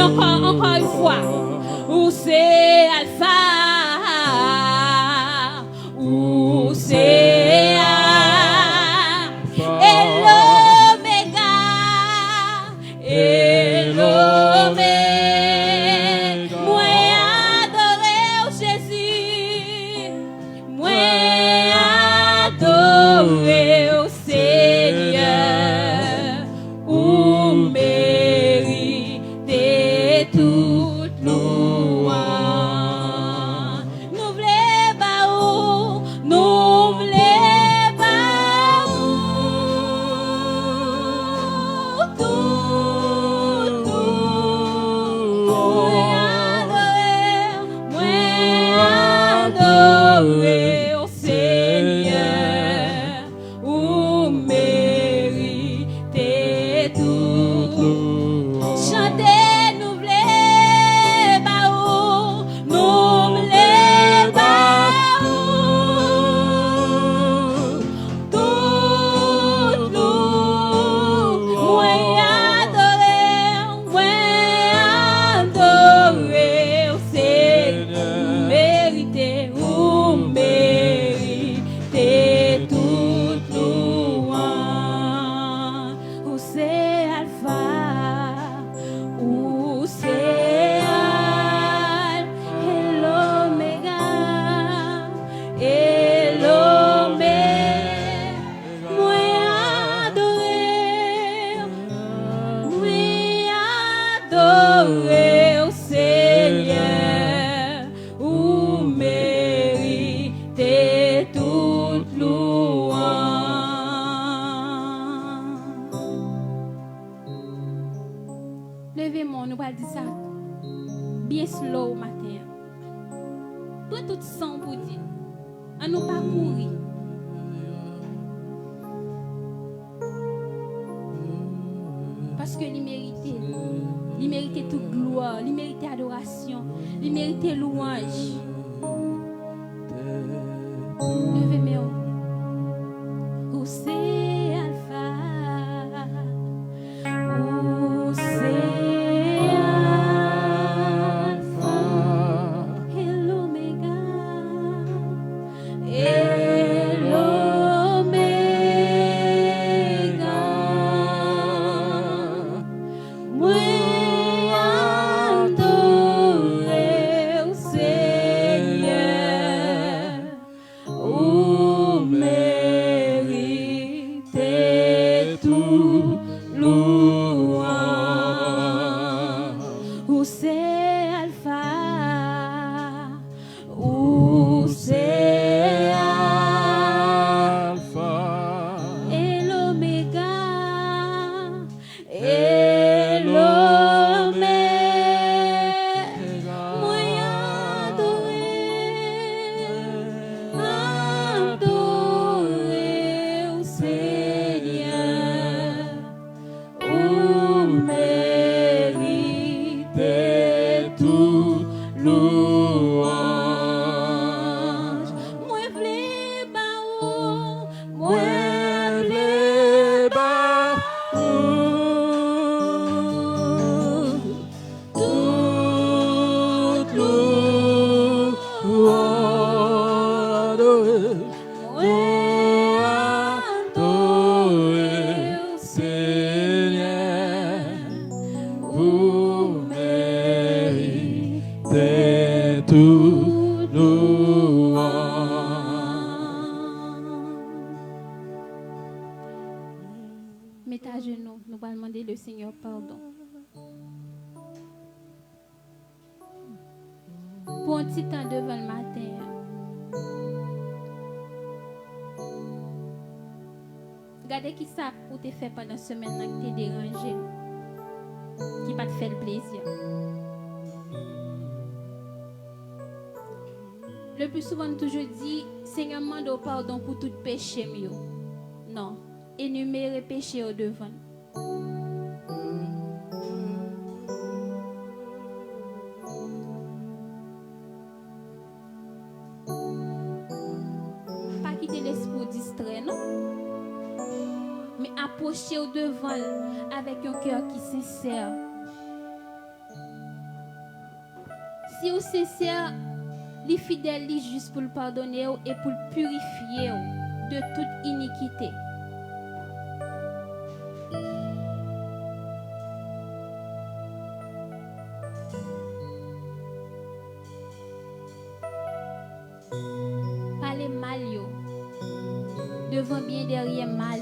encore une fois. Où c'est Alpha, où c'est et l'Oméga, et l'Oméga. Moi adoré Jésus, moi adoré au Seigneur, ou mérité toute louange. Nous voulons baou, nous voulons baou, tout, moi adoré au Seigneur, ou mérité tout. Chantez, nous voulons baou, nous voulons baou, tout moi adoré au Seigneur, ou mérité toute louange. Où c'est Alpha, où c'est Alpha et l'Oméga, et l'Oméga. Moi adoré au Seigneur, où mérité toute louange. Levez-moi, nous allons dire ça bien slow au matin. Prends tout sang pour dire. À nous pas courir. Parce que il mérite toute gloire, il mérite adoration, il mérite louange. Levez-moi. Où c'est Alpha, où c'est Alpha et l'Oméga, et l'Oméga. Moi adoré au Seigneur, où mérité tout louange. Où c'est Alpha, où c'est Alpha et l'Oméga, et l'Oméga. Moi adoré au Seigneur, où mérité tout louange. Moi v'lais baou, moi v'lais baou, toute louange. Adoré au Seigneur, vous méritez toute louange. Mettez à genoux, nous allons demander le Seigneur pardon. Pour un petit temps devant le matin. Regardez qui ça pour te faire pendant la semaine que tu es dérangé, qui va te faire le plaisir. Le plus souvent, nous toujours dit, Seigneur, demande pardon pour tout péché mieux. Non, énumérer péché au devant. Pas quitter l'esprit distrait, non? Mais approcher au devant avec un cœur qui est sincère. Si vous sincère, les fidèles, les juste pour le pardonner et pour le purifier de toute iniquité. Parlez mal, yo. Devant bien, derrière mal.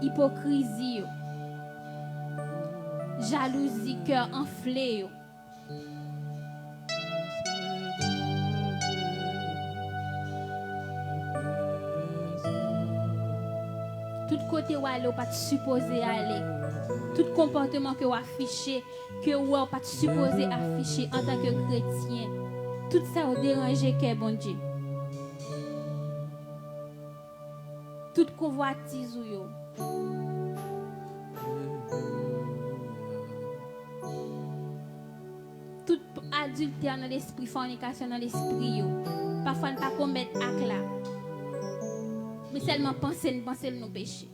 Hypocrisie, yo. Jalousie, cœur enflé, yo. Tout côté où aller, pas supposé aller. Tout comportement que vous affichez, que vous pas supposé afficher en tant que chrétien. Tout ça vous dérange que bon Dieu. Toute convoitise ou yo. Tout adultère dans l'esprit, fornication dans l'esprit yo. Parfois ne pas commettre acte là. Mais seulement penser nos péchés.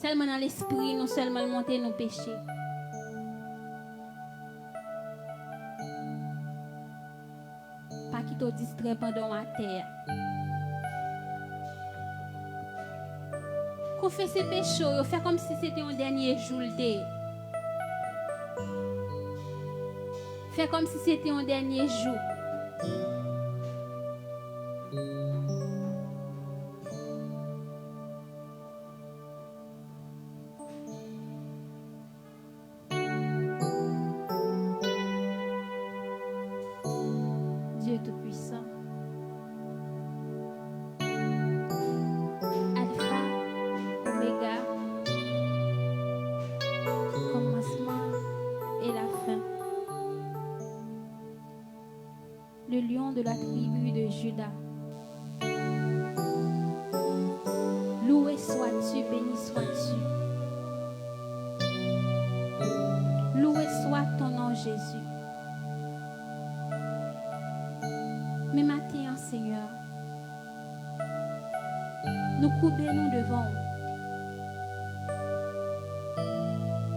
Seulement dans l'esprit, non seulement monter nos péchés. Pas qui te distrait pendant la terre. Confesser péché, faire comme si c'était un dernier jour. Faire comme si c'était un dernier jour. Dieu Tout-Puissant. Alpha, Oméga, commencement et la fin. Le lion de la tribu de Juda. Loué sois-tu, béni sois-tu. Loué soit ton nom, Jésus. Mais maintenant, Seigneur, nous courbons-nous devant.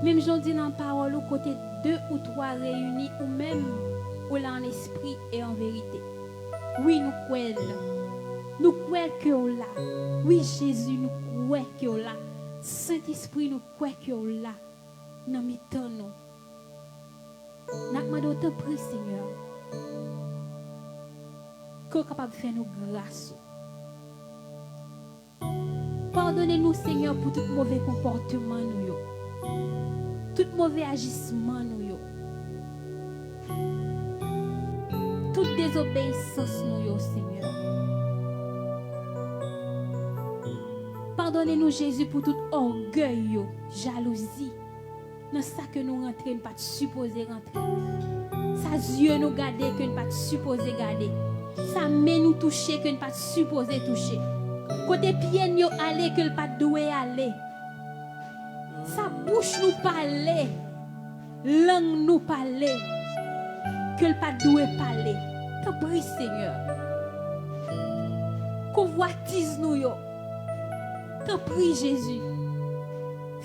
Même j'en dis dans la parole, au côté 2 ou 3 réunis, ou même ou là en esprit et en vérité. Oui, nous croyons. Nous croyons que nous là. Oui, Jésus, nous croyons que nous là. Saint-Esprit, nous croyons que nous là. Nous mettons nous. Nous demandons te prier, Seigneur. Que nous capable de faire nos grâces. Pardonnez-nous, Seigneur, pour tout mauvais comportement, nous. Tout mauvais agissement, nous. Toute désobéissance, nous, Seigneur. Pardonnez-nous, Jésus, pour tout orgueil, jalousie. Dans ça que nous rentrons, pas supposé rentrer. Ça yeux nous garder que nous pas supposé garder. Ça main nous toucher que nous pas supposé toucher. Côté pied nous aller que nous pas doué aller. Ça bouche nous parler. Langue nous parler. Que nous pas doué parler. T'en prie, Seigneur. Convoitise nous yo. T'en prie, Jésus.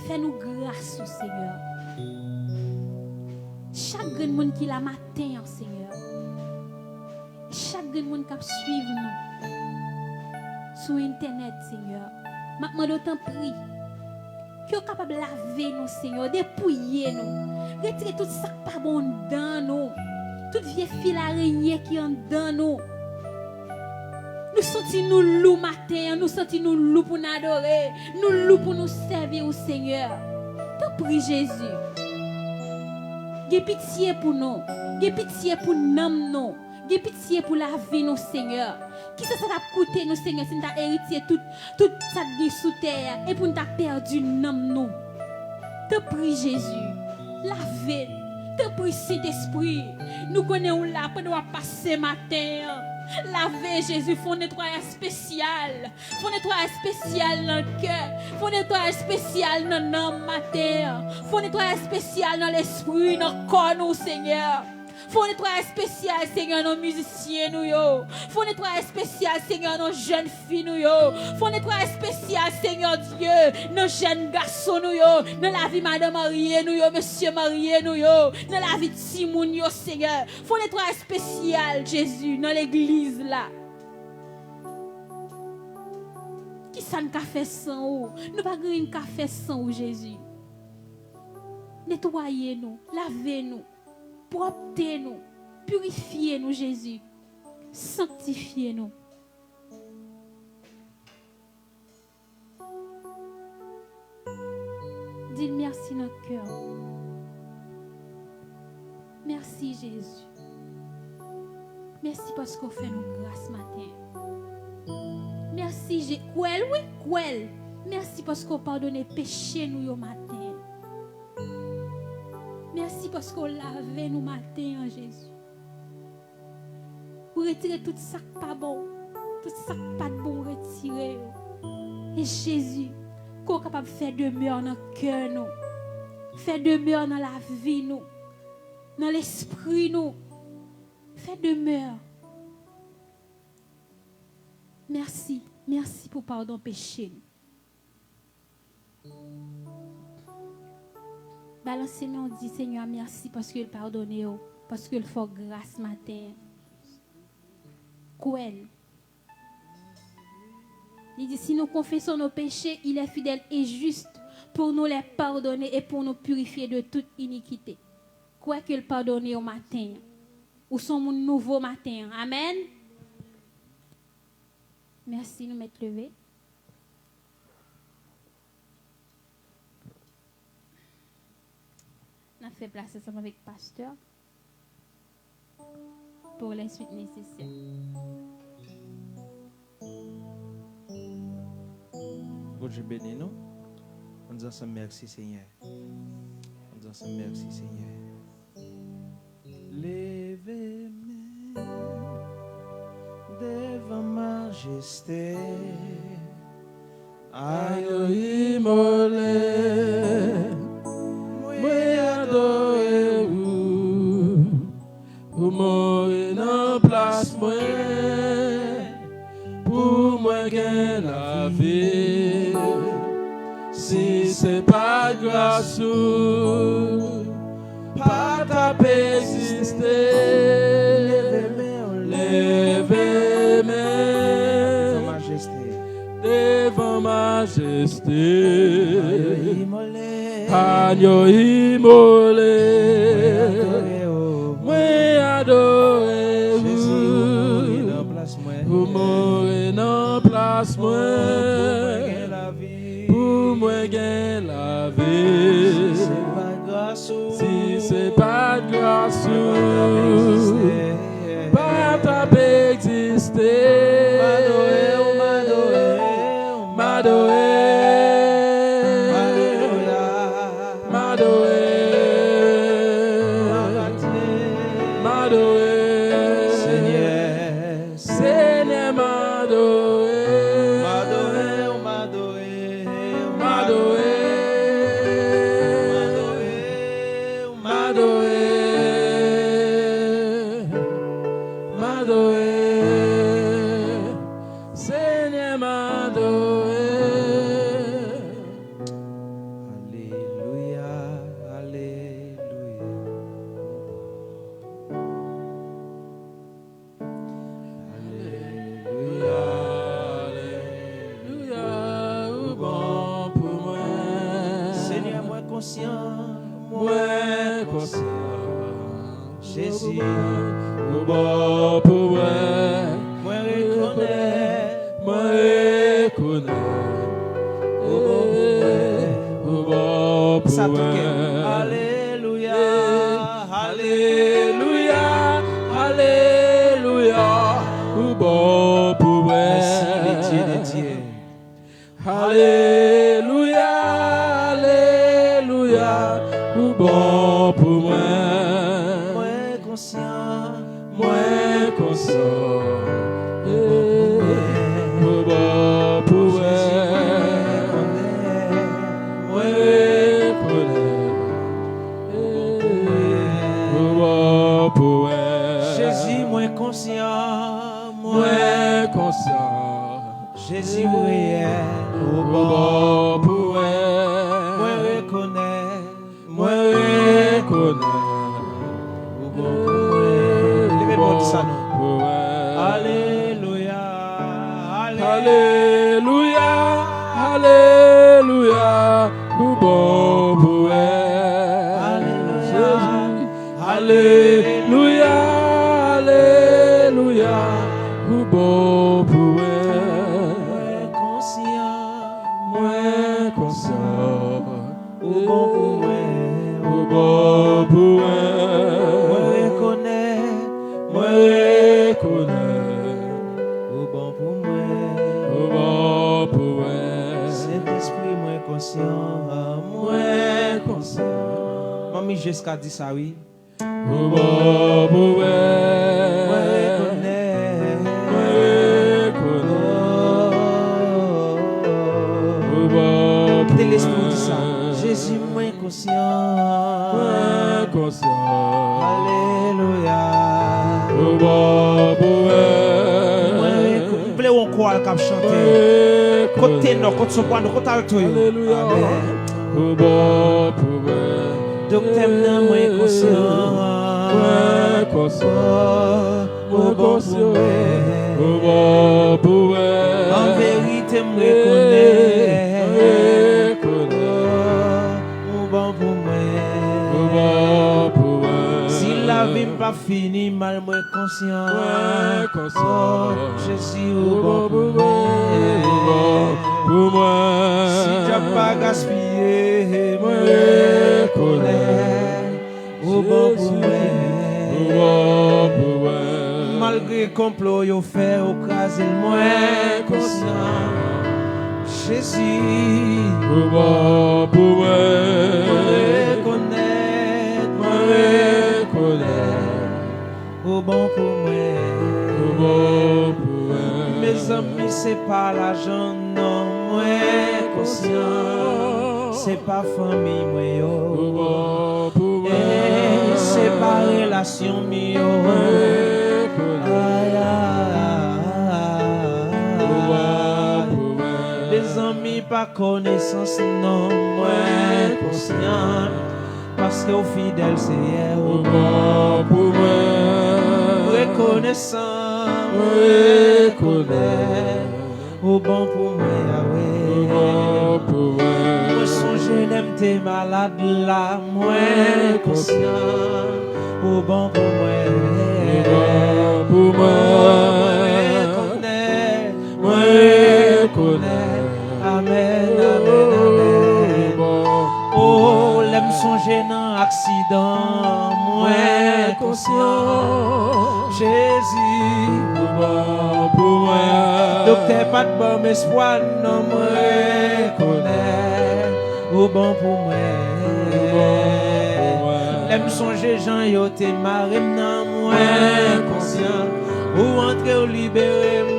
Fais-nous grâce, Seigneur. Chaque grand monde qui la matin, Seigneur. Chaque grand monde qui suit nous sur Internet, Seigneur. Maintenant, t'en prie. Que vous capable de laver nous, Seigneur, dépouiller nous. Retirer tout ça pas bon dans nous. Toute vieille fil araignée qui est dans nous. Nous sentons nous loups matin, nous sentons nous loups pour nous adorer, nous loups pour nous servir au Seigneur. T'en prie, Jésus. Gè pitié pour nous, gè pitié pour nous, gè pitié pour la vie, nous, Seigneur. Qui ça t'a coûté, nous, Seigneur, si nous t'as hérité tout ça de sous terre et pour nous t'as perdu nous. T'en prie, Jésus. Lavez. T'en prie, Saint-Esprit. Nous connaissons là pendant passer matin. Lavez, Jésus, font nettoyage spécial. Font nettoyage spécial dans le cœur. Font nettoyage spécial dans l'âme matin. Font nettoyage spécial dans l'esprit, dans le corps, nous, Seigneur. Faut un nettoyage spécial, Seigneur, nos musiciens, nous, yo. Faut un nettoyage spécial, Seigneur, nos jeunes filles, nous, yo. Faut un nettoyage spécial, Seigneur Dieu, nos jeunes garçons, nous, yo. Dans la vie, madame mariée, nous, yo. Monsieur marié, nous, yo. Dans la vie de Timoun, yo, Seigneur. Faut un nettoyage spécial, Jésus, dans l'église, là. Qui ça ne fait sans ou? Nous pas green café sans ou, Jésus. Nettoyez-nous, lavez-nous, proptez-nous, purifiez-nous, Jésus. Sanctifiez-nous. Dis merci dans notre cœur. Merci, Jésus. Merci parce qu'on fait nous grâce matin. Merci, Jésus. Oui. Merci parce qu'on pardonne péché nous au matin. Merci parce qu'on lave nous matin, Jésus. Pour retirer tout ça qui pas bon, tout ça qui pas bon, retirer. Et Jésus, qu'on est capable de faire demeure dans le cœur, nous. Faire demeure dans la vie, nous. Dans l'esprit, nous. Faire demeure. Merci. Merci pour pardon péché. Balancez-nous, dit Seigneur, merci parce qu'il pardonne, parce qu'il fait grâce matin. Quoi? Il dit, si nous confessons nos péchés, il est fidèle et juste pour nous les pardonner et pour nous purifier de toute iniquité. Quoi qu'il pardonne au matin, ou son nouveau matin. Amen. Merci, nous mettre levé. On a fait place ensemble avec le pasteur pour les suites nécessaires. Bon Dieu bénis nous. On dit ensemble merci Seigneur. On dit ensemble merci Seigneur. Levez-moi devant majesté. Aïe immolé. Moi adorez-vous. Vous mourrez dans place moi. Pour moi gain la vie. Si c'est pas grâce ou pas taper exister. Levez-moi devant majesté. Agneau immolé. Moi adorez-vous. Vous mourrez dans place moi. Pour moi gain la vie. Si c'est pas grâce ou pas taper exister. M'adorer. Jésus, au bon pour moi, moi reconnais, au bon pour moi. Alléluia, alléluia, alléluia, au bon pour moi. Alléluia, alléluia, au bon pour moi. Moins conscient, pour bon pour moi, pour bon pour bon pour elle. Alléluia, alléluia, ou bon pour elle. Moins conscient, ou bon pour elle. Ou bon pour elle. Moi reconnais, Ou bon pour moi. ou bon pour elle. Saint-Esprit, moi conscient. Moins conscient, Mamie, jusqu'à dire ça, oui. ou bon pour elle. Moi reconnais. Moi reconnais, ou bon pour Quittez l'esprit dit ça. elle. Jésus, moi conscient. Moins conscient, Alléluia. ou bon pour elle. Vous plaît on croit le cap chanter. Côté non, côté soprano, côté alto. Alléluia, Amen. ou bon pour elle. Docteur non moi conscient. Moins conscient, Au bon pour moi. ou bon pour elle. En vérité, me reconnais. Au bon pour moi. Si la vie pas finie, mal moi conscient. Oh, Jésus, au bon pour moi. Si j'ai pas gaspillé, moi reconnais. Au bon pour moi. Malgré complot yo fait au craser le moins conscient. Jésus, au bon pour moi. Mes amis, c'est pas l'argent, non, moi conscient. C'est pas famille, moi yo. Et c'est pas relation, mio. Des amis pas connaissance, non, moi conscient. Parce que au fidèle, c'est hier, au bon reconnaissant, au bon pour moi, Yahweh. Moi songe l'aime tes malades là, moi conscient, au bon pour moi. Moi reconnais, amen, amen, amen. Oh, l'aime songer dans accident, moi conscient. Jésus, docteur, pas de bon espoir, non, moi reconnais, au bon pour moi. L'aime songer, Jean, yo te marre, non, moi conscient. Ou entrer ou libérer, moi.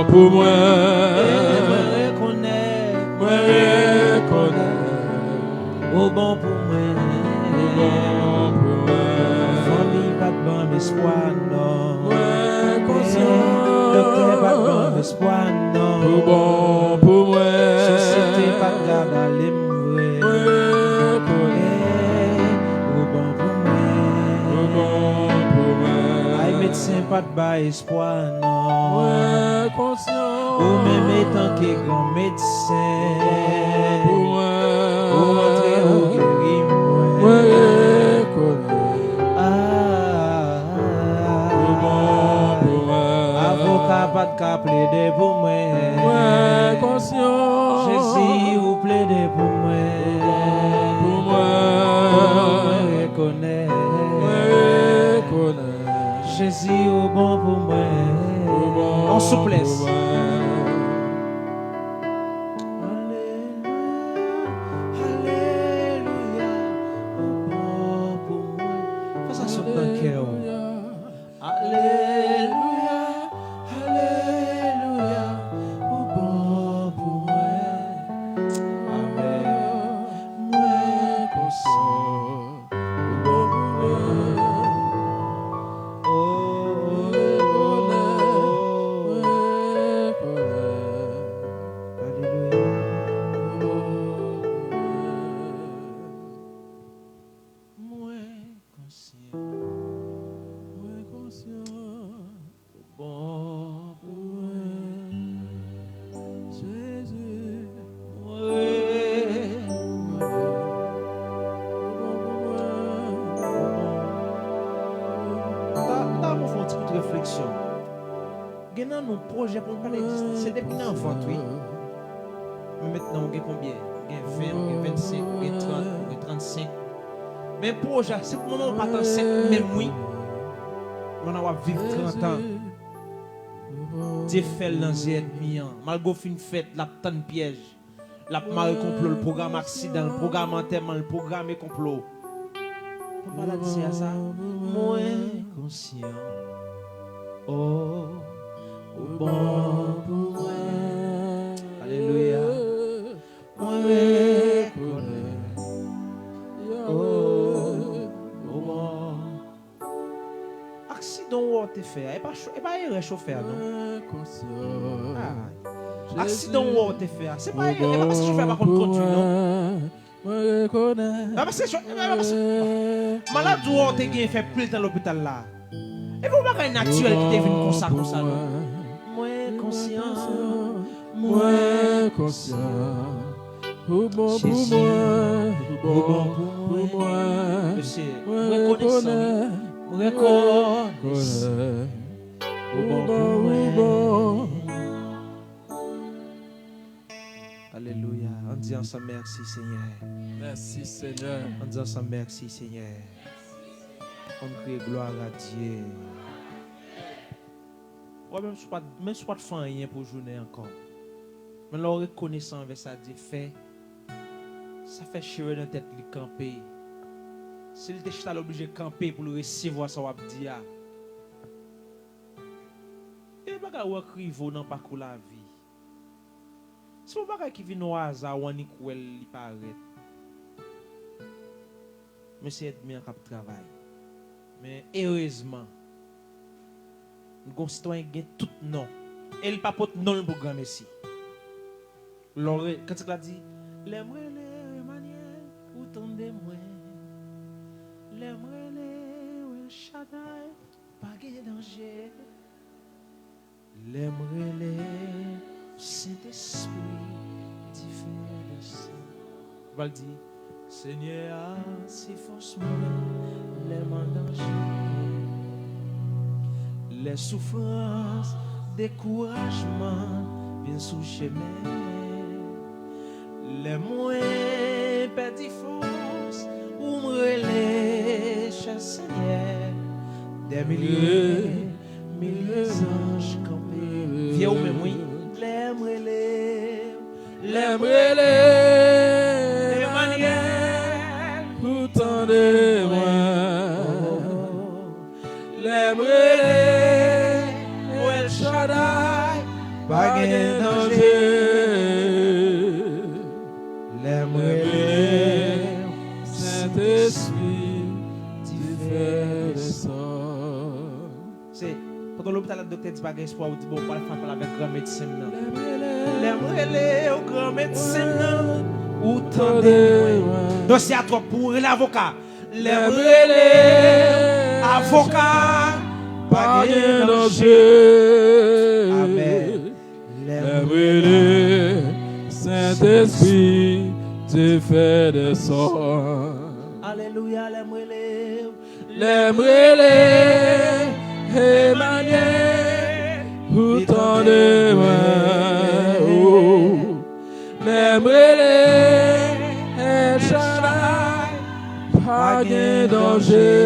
Pour moi, Moi reconnais, au bon pour moi. Famille pas de bon espoir, non. Docteur pas de bon espoir, non. Société pas de garde à l'aimer. Au bon pour moi. Aïe médecin pas de bas espoir, non. Ou même étant que grand médecin. Ou entrer ou guérir moi. Avocat pas de cas plaider pour moi. Jésus ou plaider pour moi. Moi reconnais. Jésus au bon pour moi. En souplesse. Alléluia, au bon pour moi. Fais ça sur ton cœur. Alléluia, alléluia, au bon pour moi. Amen. Moi conscient, au bon pour moi. Oh, nous projet pour pas exister. C'est depuis l'enfant, oui. Mais maintenant, on a combien? On a 20, on a 25, on a 30, on a 35. Mais projet, c'est pour nous pas tant 5, même oui. On va vivre 30 ans. Dieu fait l'enjeu ennemi. Malgré fin fête, la tonne piège. La mal complot, le programme accident, le programme enterrement, le programme complot. On va dire à ça. Moi conscient. Oh, bon pour moi. Alléluia. Moi connais. Oh, bon. Accident où t'es fait? Et pas un chauffeur, non? Accident où t'es fait? C'est pas parce que je fais pas contre conduire, non? Parce que malade où t'es fait plus dans l'hôpital là. Et vous pas un naturel qui est venu comme ça, non? Moi conscient. Moi conscient. Bon pour moi. Bon pour moi. Monsieur, reconnaissant. Reconnaissant. Bon pour moi. Alléluia. On dit ensemble merci Seigneur. Merci Seigneur. On dit ensemble merci Seigneur. On crie gloire à Dieu. Ouais, même si pas de faire rien pour journée encore. Mais là, reconnaissant avec ça, Dieu fait. Ça fait chier dans la tête de camper. Si il était obligé de camper pour le recevoir, ça va dire. Il n'y a pas de crivo dans le parcours de la vie. C'est pas quelqu'un qui vient au hasard ou en écouel, il paraît. Mais c'est être bien qui travaille. Mais heureusement, nos concitoyens ont tout nom. Et il n'y a pas de nom pour grand Messie. Quand il a dit, l'aimerait les Emmanuel, autant de moi. L'aimerait les El Shaddai, pas de danger. L'aimerait les Saint-Esprit, différent de ça. Je vais dire, Seigneur, si force-moi, les mains danger. Les souffrances, découragement, viennent sous chemin. Les moins petits forces, ou me cher Seigneur, des milliers d'anges campés. Viens au même oui, l'aimerait Emmanuel, Pourtant de moi, l'aimerait El Shaddai, pas de danger. l'aimerait Saint-Esprit, tu fais le sang. C'est quand l'hôpital le docteur dit pas espoir ou dit bon pas faire avec grand médecin non. L'aimerait au grand médecin ou tendez donc c'est à toi pour l'avocat. L'aimerait avocat Pas de danger. Amen. L'aimerait Saint-Esprit, tu fais le sang. Alléluia, L'aimerait Emmanuel, pourtant de moi. L'aimerait El Shaddai, pas de danger.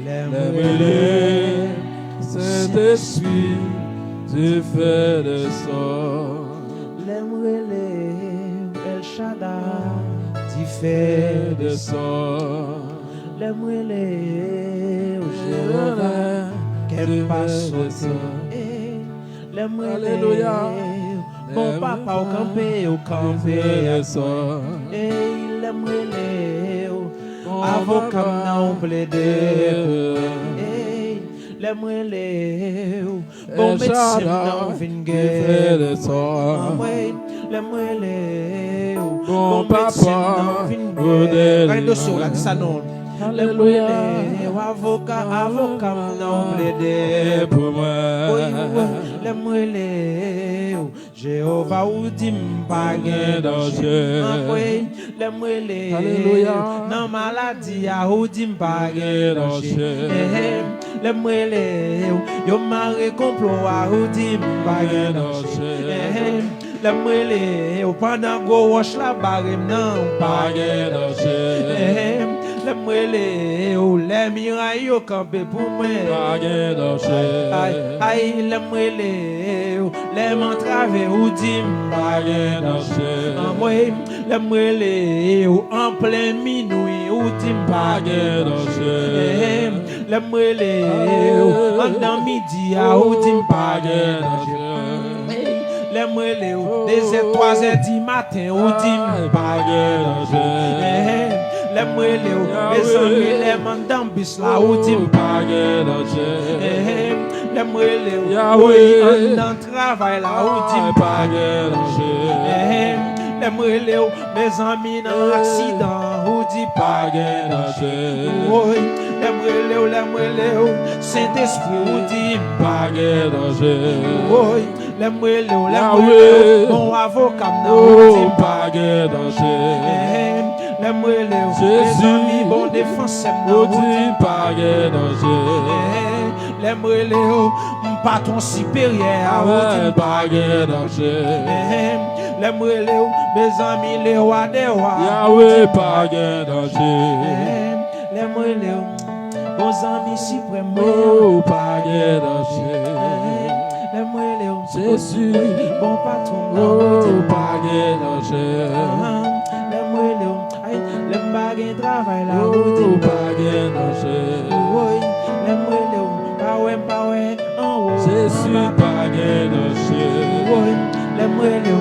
L'aimerait Saint-Esprit, tu fais le sang. El Shaddai, tu Fais le sang. l'aimerait au Jéhovah, qu'elle passe au Alléluia. Bon papa au campé, Fais le sang. et il l'aimerait avocat non plaidé. L'aimerait bon médecin non vingué. Fais le sang. L'aimerait Bon papa, Alléluia. Avocat non plaidé pour moi. L'aimerait Jéhovah ou dit pas gain danger. L'aimerait Alléluia. non maladie ou dit pas gain danger. les mwele, yo marre complot à ou dit m'bagay danger. Les mwele, pendant go wash la barre non bagay danger. Les mwele, les mirailles yo campé pour moi bagay danger. Aïe, les mwele, les m'entraver ou dit m'bagay danger. Moi, les mwele, en plein minuit ou dit m'bagay danger. Les mwele, en midi à ou dit m'bagay danger. Les mwele, des 3h du matin ou dit m'bagay danger. Les mwele, les amis, les mandambis là ou dit m'bagay danger. Les mwele, oui, en travail là où tu m'bagay danger. Les mwele, mes amis dans accident où tu m'bagay danger. Oui, les mwele, Saint-Esprit où tu m'bagay danger. Oui, les mwele, mon avocat où tu m'bagay danger. Les mwele, mes amis, bon défense où tu m'bagay danger. Les mwele, patron supérieur, ou bagay danger. Les mwele, mes amis, les rois des rois, Yahweh bagay danger. Les mwele, vos amis suprêmes, bagay danger. Les mwele, Jésus, bon patron, bagay danger. Les mwele, les bagay travail là, bagay danger. Les mwele, Jésus bagay danger. Les mwele,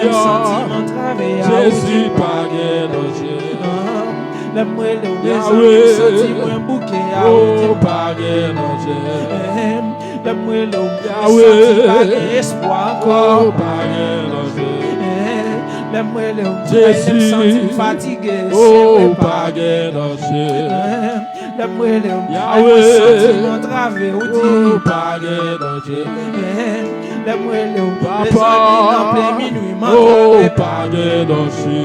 les sentiments travaillent. Jésus bagay danger. Les mwele, les sentiments bouquets. Bagay danger. Les mwele, les sentiments espoir encore. Bagay danger. Les mwele, les sentiments fatigués. Bagay danger. Les mwele, les sentiments través ou dit bagay danger. Les mwele, les amis en plein minuit m'entraver bagay danger.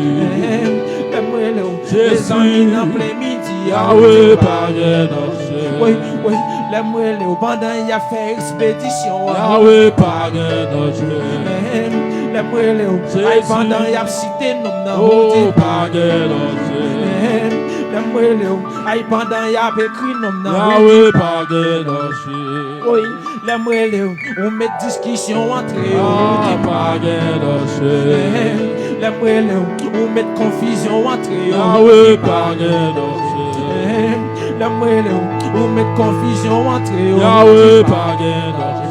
Les mwele, les amis en plein midi Yahweh bagay danger. Oui, oui, les mwele, pendant y a fait expédition Yahweh bagay danger. Les mwele, pendant y a cité nom dit bagay danger. Les mwele, pendant y a écrit nom Yahweh bagay danger. Oui, les mwele, on met discussion entre eux bagay danger. Les mwele, on met confusion entre eux Yahweh bagay danger. Les mwele, on met confusion entre eux Yahweh bagay danger.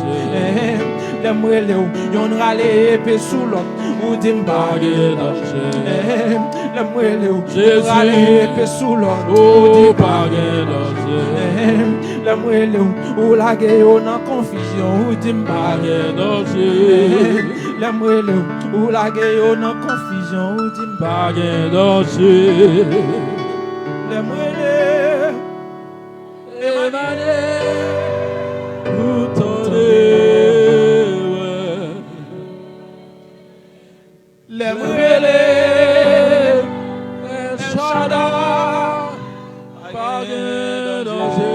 Les mwele, yon rale épée sous l'autre ou dit bagay danger. Les mwele, yon rale épée sous l'autre ou dit bagay danger. Les mwele, ou la gueule en confusion ou dit bagay danger. Les mwele, ou la gueule en confusion ou dit bagay danger. Les mwele, émané, ou tondé. Les mwele, les chada, bagay danger.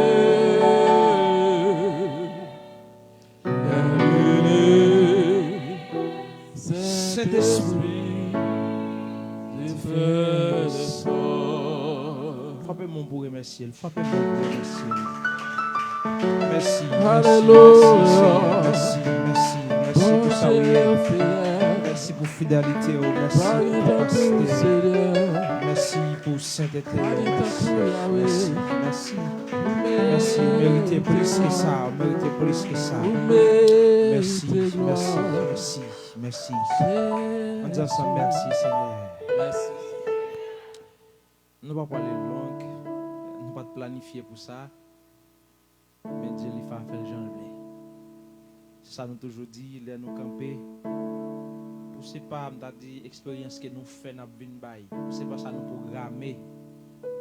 Saint-Esprit, fais le sort. Frappez-moi pour remercier. Frappez-moi pour remercier. Merci. Alléluia. Merci, merci, merci pour ça. Merci pour fidélité. Merci pour capacité. Merci pour sainteté. Merci, merci. Merci. Méritez plus que ça. Méritez plus que ça. Merci, merci, merci. Merci. On dit ensemble merci Seigneur. Merci. Nous ne pouvons pas parler langue, nous ne pouvons pas planifier pour ça. Mais Dieu lui fait faire le genre. C'est ça nous toujours dit, il nous camper. Pour ce pas dit expérience que nous faisons dans Binbaï. Pour ce pas ça nous programmer.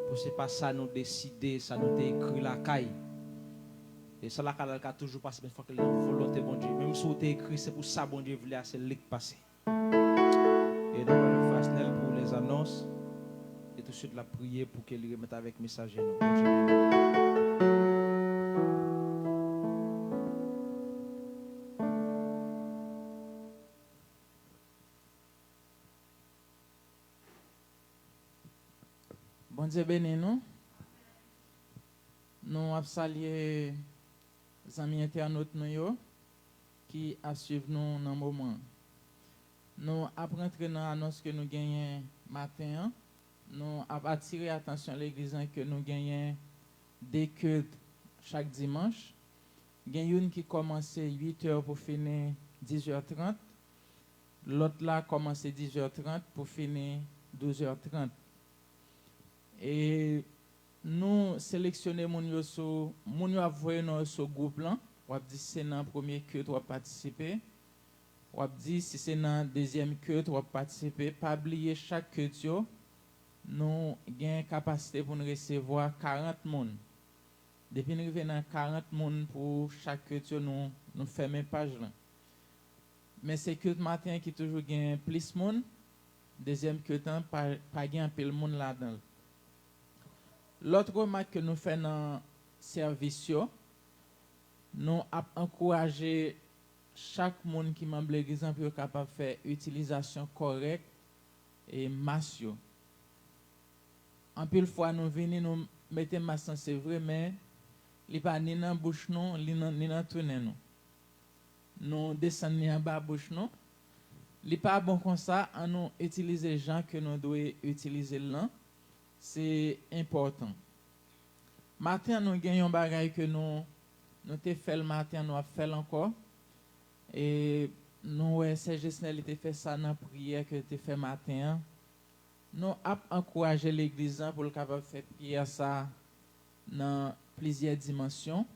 Pour ce pas ça nous décider, ça nous écrit la caille. Et ça, la a toujours passé, mais il faut que la volonté bon Dieu. Même si vous avez écrit, c'est pour ça bon Dieu voulait c'est le passé. Et nous allons faire Snell pour les annonces. Et tout de suite la prière pour qu'elle remette avec message. Bon Dieu béni nous. Nous avons salué les amis internautes nous qui a suivi nous dans le moment. Nous avons rentré dans l'annonce que nous gagnons matin. Nous avons attiré l'attention à l'église que nous gagnons des cultes chaque dimanche. Il y a une qui commence 8h pour finir 10h30. L'autre là commence 10h30 pour finir 12h30. Et nous sélectionnons mon yo avoué dans ce groupe là. On a dit c'est dans le premier culte on va participer. On a dit si c'est dans le deuxième culte on va participer. Pas oublier chaque culte nous avons capacité pour nous recevoir 40 personnes. Depuis nous arrivons dans 40 personnes pour chaque culte nous fermons page là. Mais c'est culte matin qui toujours gagne plus de monde. Deuxième culte pas gagne un peu de monde là-dedans. L'autre remarque que nous faisons dans le service, nous avons encouragé chaque monde qui membre de l'église pour être capable de faire utilisation correcte et masse. En plus, fois nous venons, nous mettons masse, c'est vrai, mais il n'est pas ni dans la bouche, ni dans le tourner. Nous descendons en bas la bouche. Il n'est pas bon comme ça, à nous utiliser les gens que nous devons utiliser là. C'est important. Matin, nous gagnons un bagage que nous avons fait le matin, nous avons fait encore. Et nous, Serge Snell a fait ça dans la prière que tu fait matin. Nous avons encouragé l'église pour le capable de faire prière ça dans plusieurs dimensions.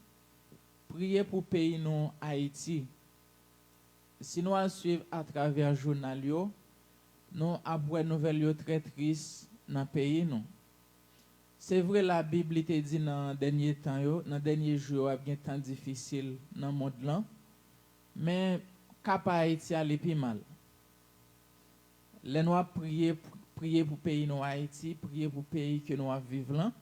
Prier pour le pays nous Haïti. Si nous allons suivre à travers le journal, nous avons une nouvelle très triste dans le pays. C'est vrai, la Bible te dit dans les derniers temps, dans les derniers jours, il y a des temps difficiles dans le monde là. Mais cap Haïti a plus mal. Les noirs prier pour le pays nous Haïti, prier pour le pays que nous vivons là.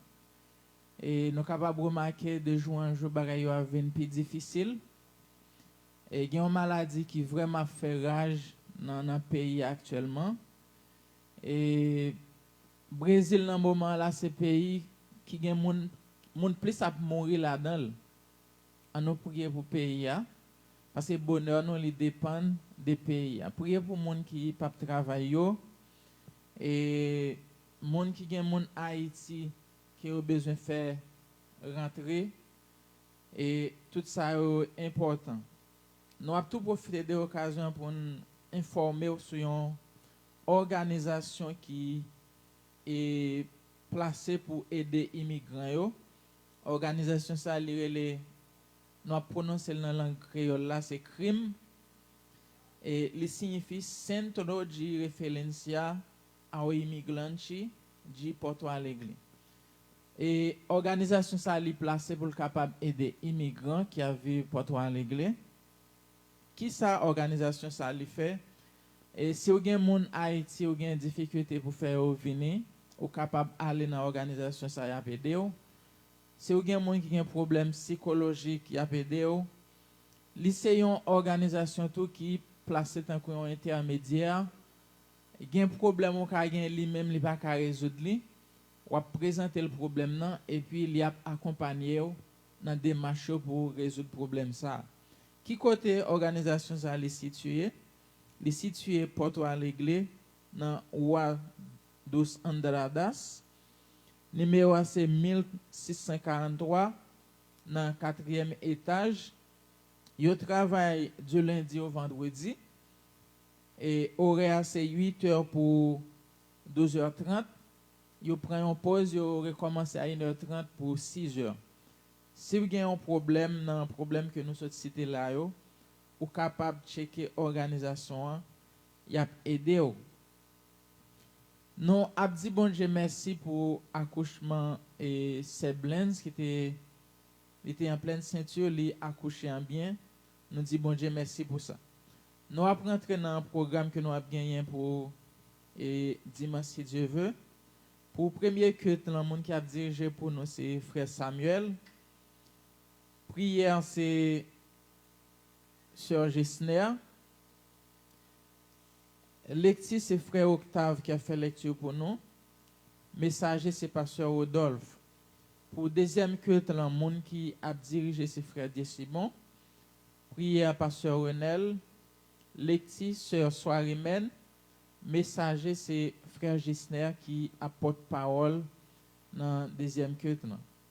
Et nous sommes capables de remarquer de jour en jour, les choses deviennent plus difficiles. Et il y a une maladie qui vraiment fait rage dans le pays actuellement. Et le Brésil, dans ce moment-là, c'est un pays qui a moun plus à mourir là-dedans. On nous prier pour le pays. Parce que le bonheur, nous, il dépend des pays. Prier pour les gens qui ne peuvent pas travailler. Et les gens qui ont Haïti, qui ont besoin de faire rentrer. Et tout ça est important. Nous avons tout profité de l'occasion pour nous informer sur une organisation qui est placée pour aider les immigrants. L'organisation, ça, nous avons prononcé dans la langue créole, là, c'est crime. Et il signifie Centro de Referência ao Imigrante de Porto Alegre. Et l'organisation, ça, est placée pour capable aider les immigrants qui vivent à Porto Alegre. Qui ça organisation ça li fait et si vous avez moun Haïti ou avez difficulté pour faire venir ou capable aller dans organisation ça y a aider ou si vous avez moun qui a un problème psychologique y a aider ou li c'est une organisation tout qui placé tant qu'on intermédiaire il y a un problème ou ka gen lui même li pas ka résoudre li ou présenter le problème nan et puis il y a accompagner ou dans démarche pour résoudre problème ça. Qui côté organisation ça est situé? Il est situé Porto Alegre dans Rua dos Andradas. Numéro c'est 1643 dans le 4e étage. Yo travaille du lundi au vendredi. Et horaire c'est 8h pour 12h30. Yo prend une pause, yo recommence à 1h30 pour 6h. Si vous avez un problème, dans un problème que nous sommes cités là, vous êtes capable de checker l'organisation, il y a aidé. Nous avons dit bon Dieu merci pour l'accouchement et Seblens qui était en pleine ceinture, il a accouché en bien. Nous disons bon Dieu merci pour ça. Nous avons rentré dans un programme que nous avons gagné pour dimanche si Dieu veut. Pour le premier culte, le monde qui a dirigé pour nous, c'est Frère Samuel. Prière, c'est Sœur Gessner. Lecture, c'est Frère Octave qui a fait lecture pour nous. Messager, c'est pasteur Rodolphe. Pour deuxième culte, le monde qui a dirigé ses frères Simon. Prière pasteur Renel. Lecti, sœur Soirimène. Messager, c'est frère Gisner qui apporte parole dans le deuxième culte.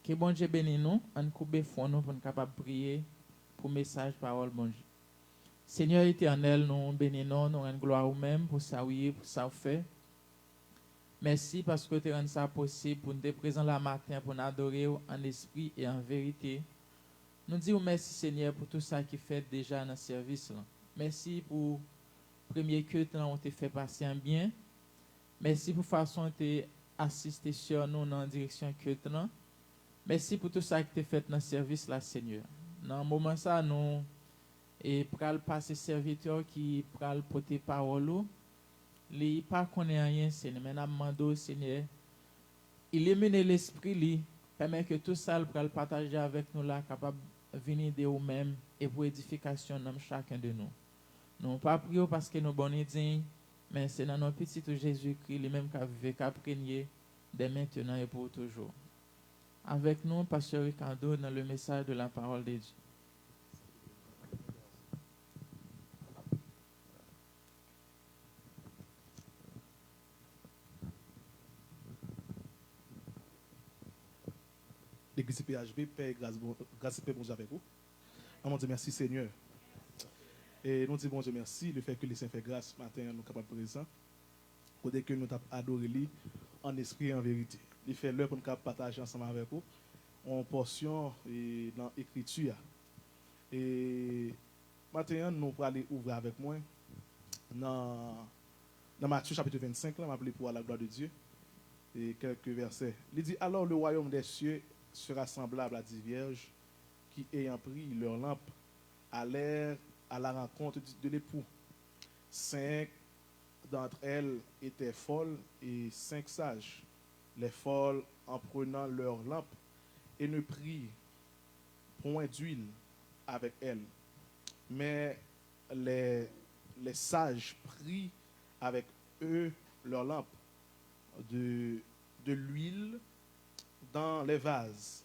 Que bon Dieu bénisse nous, en couper fond nous pour nous capable de prier pour message parole bon Dieu. Seigneur éternel, nous bénissons, nous rendons gloire au même pour ça oui, pour ça fait. Merci parce que tu rends ça possible pour nous être présents la matin pour nous adorer en esprit et en vérité. Nous disons merci Seigneur pour tout ça qui fait déjà dans le service. Là. Merci pour le premier culte on t'a fait passer un bien. Merci pour la façon dont tu as assisté sur nous dans la direction culte. Là. Merci pour tout ça que tu as fait dans le service là Seigneur. Dans ce moment ça nous et pral passer serviteur qui pral porter parole. Il pas connaît rien Seigneur mais n'a demandé Seigneur illuminer l'esprit lui permet que tout ça pral partager avec nous là capable venir de nous-mêmes et pour édification de chacun de nous. Nous pas prier parce que nous bonnes dignes mais c'est dans notre petit Jésus-Christ lui-même qui a vécu qui a prégné dès maintenant et pour toujours. Avec nous pasteur Ricardo dans le message de la parole de Dieu. L'église PHB, paix et grâce et paix, bon Dieu avec vous. On dit merci Seigneur. Et nous disons bon Dieu merci, le fait que les saints fait grâce ce matin, nous sommes capables de présent. Côté que nous avons adoré lui en esprit et en vérité. Il fait l'heure pour nous partager ensemble avec vous en portion et dans l'écriture. Et maintenant, nous allons aller ouvrir avec moi dans Matthieu chapitre 25, là, m'appeler pour la gloire de Dieu. Et quelques versets. Il dit alors le royaume des cieux sera semblable à 10 vierges qui, ayant pris leur lampe, allèrent à la rencontre de l'époux. 5 d'entre elles étaient folles et 5 sages. Les folles, en prenant leur lampe, et ne prirent point d'huile avec elles. Mais les sages prirent avec eux leur lampe de l'huile dans les vases.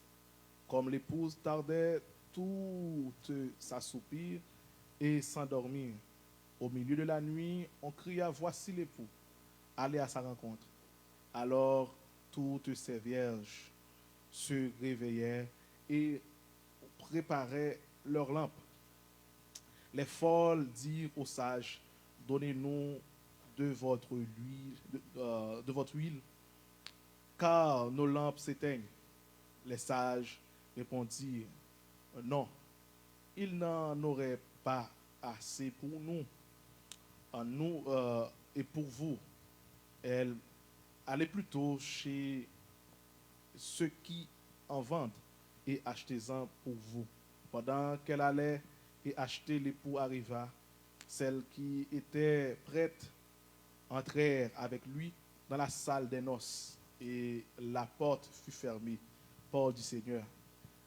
Comme l'épouse tardait, toutes s'assoupirent et s'endormirent. Au milieu de la nuit, on cria, voici l'époux, allez à sa rencontre. Alors toutes ces vierges se réveillèrent et préparaient leurs lampes. Les folles dirent aux sages, donnez-nous de votre huile, car nos lampes s'éteignent. Les sages répondirent, non, il n'en aurait pas assez pour nous, et pour vous. Allez plutôt chez ceux qui en vendent et achetez-en pour vous. Pendant qu'elle allait et acheter, l'époux arriva. Celles qui étaient prêtes entrèrent avec lui dans la salle des noces et la porte fut fermée. Parole du Seigneur.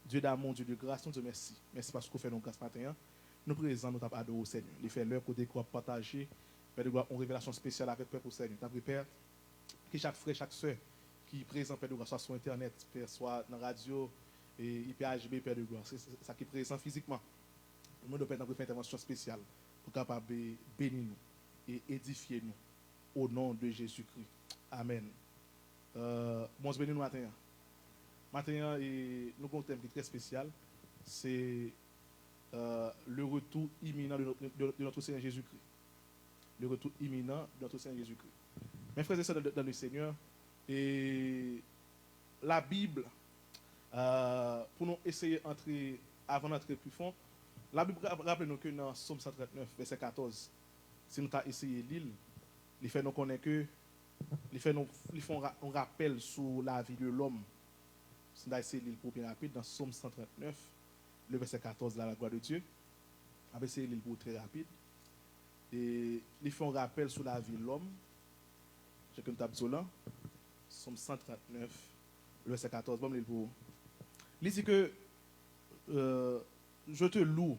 Dieu d'amour, Dieu de grâce, nous te merci. Merci parce que vous faites nos grâces matin. Nous présents, nous t'avons adoré au Seigneur. Il fait l'heure côté qu'on partager. Père de gloire, une révélation spéciale avec Père au Seigneur. T'as Père, que chaque frère, chaque soeur qui est présent, Père de gloire, soit sur Internet, Père, soit dans la radio, et IPHB, Père de gloire. C'est ça qui est présent physiquement. Nous devons faire une intervention spéciale pour capable bénir nous et édifier nous au nom de Jésus-Christ. Amen. Bon Dieu béni nous matin. Matin, nous avons un thème qui est très spécial. C'est le retour imminent de notre Seigneur Jésus-Christ. Le retour imminent de notre Seigneur Jésus-Christ. Mes frères et sœurs dans le Seigneur, et la Bible, pour nous essayer d'entrer, avant d'entrer plus fond, la Bible rappelle-nous que dans Somme 139, verset 14, si nous avons essayé l'île, il fait nous connaître que, il fait un rappel sur la vie de l'homme. Si nous avons essayé l'île pour bien rapide, dans Somme 139, le verset 14, là, la gloire de Dieu, on va essayer l'île pour très rapide. Et il fait un rappel sur la vie de l'homme. J'ai qu'une table sur là. Somme 139, le verset 14. Bon, il dit que je te loue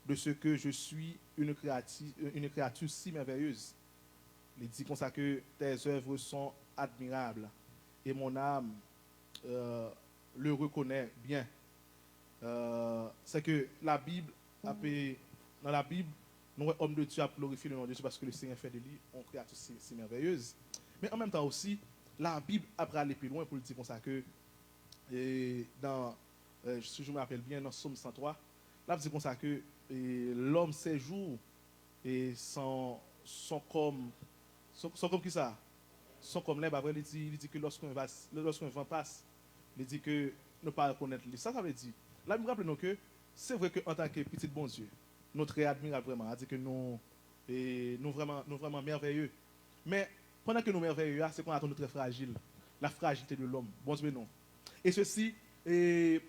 de ce que je suis une créature si merveilleuse. Il dit comme ça que tes œuvres sont admirables et mon âme le reconnaît bien. C'est que la Bible, dans la Bible, nous, hommes de Dieu, a glorifié le nom de Dieu parce que le Seigneur fait de lui une créature si merveilleuse. Mais en même temps aussi, la Bible a aller plus loin pour le dire comme ça que, si je me rappelle bien, dans Somme 103, là, dit comme ça que l'homme, ses jours, et sont comme qui ça? Sont comme l'herbe. Après, il dit que lorsqu'un vent passe, il dit que ne pas reconnaître lui. Ça veut dire. Là, je me rappelle que c'est vrai qu'en tant que petit bon Dieu, notre très admirable vraiment, dit que nous vraiment merveilleux. Mais pendant que nous merveilleux, c'est qu'on attend notre fragile, la fragilité de l'homme. Bon Dieu, non. Et ceci,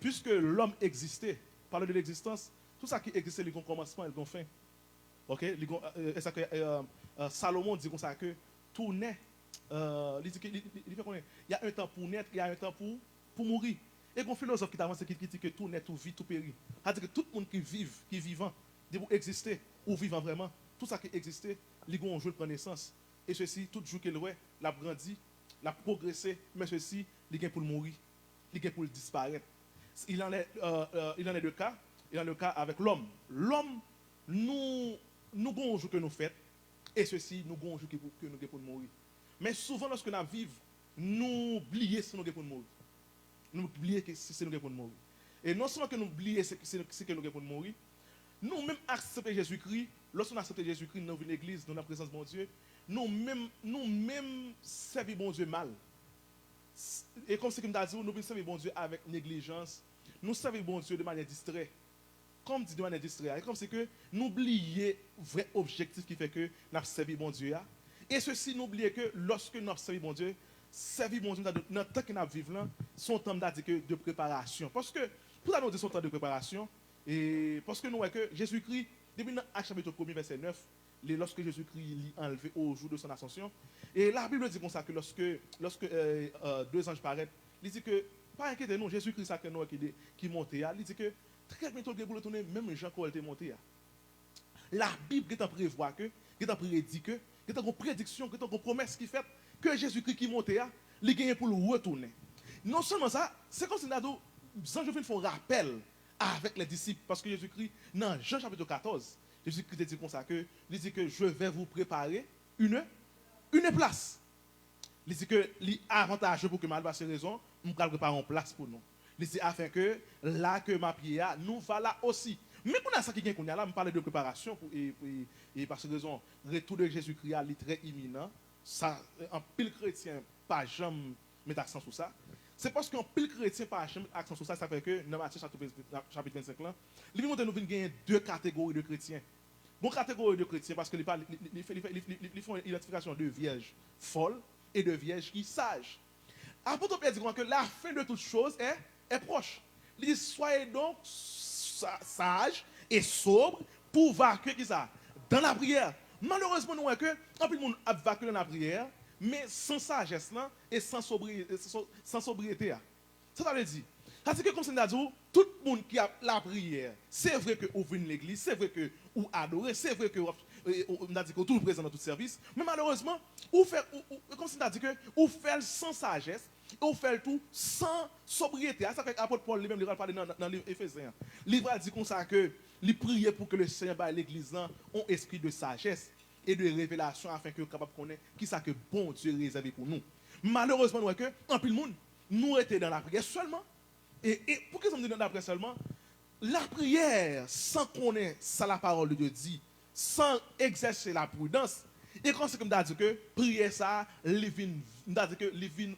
puisque l'homme existait, parle de l'existence, tout ça qui existait, il y a un commencement, il y a une fin. Ok? Salomon dit comme ça que tout naît. Il y a un temps pour naître, il y a un temps pour mourir. Et un philosophe qui t'avance qui dit que tout naît, tout vit, tout périt. C'est-à-dire que tout le monde qui est vivant, pour exister ou vivant vraiment, tout ça qui existait, il y a un jour de prendre naissance. Et ceci, tout jour qu'il est, l'a grandi, l'a progressé, mais ceci, il est pour mourir, il est pour disparaître. Il en est le cas, avec l'homme. L'homme, nous avons un jour que nous faisons, et ceci, nous avons un jour que nous avons pour mourir. Mais souvent, lorsque nous vivons, nous oublions si nous avons pour mourir. Nous oublions que c'est nous pour mourir. Et non seulement que nous oublions ce que nous avons pour mourir, nous-mêmes accepter Jésus-Christ, lorsqu'on accepte Jésus-Christ dans l'église, dans la présence de mon Dieu, nous-mêmes servir bon Dieu mal. Et comme c'est comme tu dit, nous servir bon Dieu avec négligence, nous servir bon Dieu de manière distraite. Comme dit de manière distraite. Et comme c'est que nous oublions le vrai objectif qui fait que nous servir bon Dieu. Et ceci, nous oublions que lorsque nous servir bon Dieu, servir bon Dieu dans le temps que nous vivons là, son temps de préparation. Parce que, pour nous dire son temps de préparation, et parce que nous voyons que Jésus-Christ, depuis Actes chapitre 1, verset 9, lorsque Jésus-Christ l'a enlevé au jour de son ascension, et la Bible dit comme ça que lorsque 2 anges paraissent, il dit que, pas inquiétez-nous, Jésus-Christ ça que nous qui montait, il dit que très bientôt il va retourner, même Jean qui était monté. La Bible prévoit que, il prédit que, il y a une prédiction, il y a une promesse qui fait que Jésus-Christ qui monte, il gagne pour le retourner. Non seulement ça, c'est comme si les anges font rappel avec les disciples, parce que Jésus-Christ, dans Jean chapitre 14, Jésus-Christ dit comme ça que, il dit que je vais vous préparer une place. Il dit que l'avantageux pour que ma passe raison, nous allons préparer une place pour nous. Il dit afin que là que ma prière, nous va là aussi. Mais qu'on a ça qui vient qu'on a là, me parler de préparation et parce que raison, le retour de Jésus-Christ est très imminent. Ça, en pile chrétien, pas jamais mettre accent sur ça. C'est parce qu'en pile chrétien, pas jamais mettre accent sur ça, ça fait que dans Matthieu chapitre 25 là, nous venons gagner deux catégories de chrétiens. Bon catégorie de chrétiens parce que ils font une identification de vierges folles et de vierges qui sages. Apôtre Pierre dit que la fin de toutes choses est proche. Il dit soyez donc sage et sobre pour vainquer qui ça dans la prière. Malheureusement nous voyons que en plus le monde a vaincu dans la prière mais sans sagesse là et sans sobriété. Ça veut dire parce que comme c'est dit tout le monde qui a la prière, c'est vrai que vous venez l'église, c'est vrai que vous adorez, c'est vrai que on a dit que tout présent dans tout service, mais malheureusement comme c'est dit que vous faites sans sagesse. On fait tout sans sobriété. Ça fait qu'apôtre Paul lui-même il va parler dans le livre Éphésiens. Il va dire comme ça que il priait pour que le Seigneur baille l'église un esprit de sagesse et de révélation afin que capable connaître qui ça que bon Dieu réservé pour nous. Malheureusement nous que en pile monde nous étions dans la prière seulement et pourquoi nous sommes dans la prière seulement? La prière sans connaître ça la parole de Dieu dit, sans exercer la prudence. Et quand c'est comme dit que prière ça,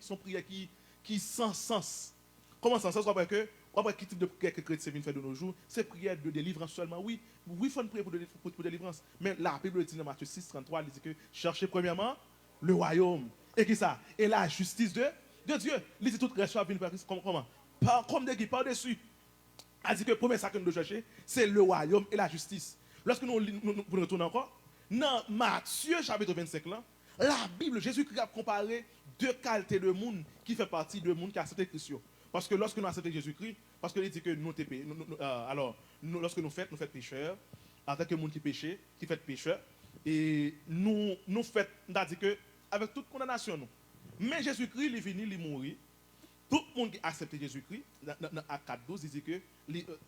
son prière qui sans sens. Comment sans sens? Que quel type de prière que chrétien vient faire de nos jours? C'est prière de délivrance seulement. Oui, il faut prier pour délivrance. Mais la Bible dit dans Matthieu 6, 33, elle dit que cherchez premièrement le royaume. Et qui ça? Et la justice de Dieu. Il dit tout reste à venir comment? Comme des qui par-dessus. Elle dit que le premier sac que nous devons chercher, c'est le royaume et la justice. Lorsque nous retournons encore, dans Matthieu chapitre 25, là, la Bible, Jésus-Christ a comparé deux qualités de monde qui fait partie de monde qui a accepté Christ. Parce que lorsque nous acceptons Jésus-Christ, parce qu'il dit que lorsque nous faisons pécheurs, en tant que monde qui péché, qui fait pécheur, et nous faisons, on a dit que avec toute condamnation, Mais Jésus-Christ, il est venu, il est mort. Tout le monde qui a accepté Jésus-Christ, dans Acte 4:12, il dit que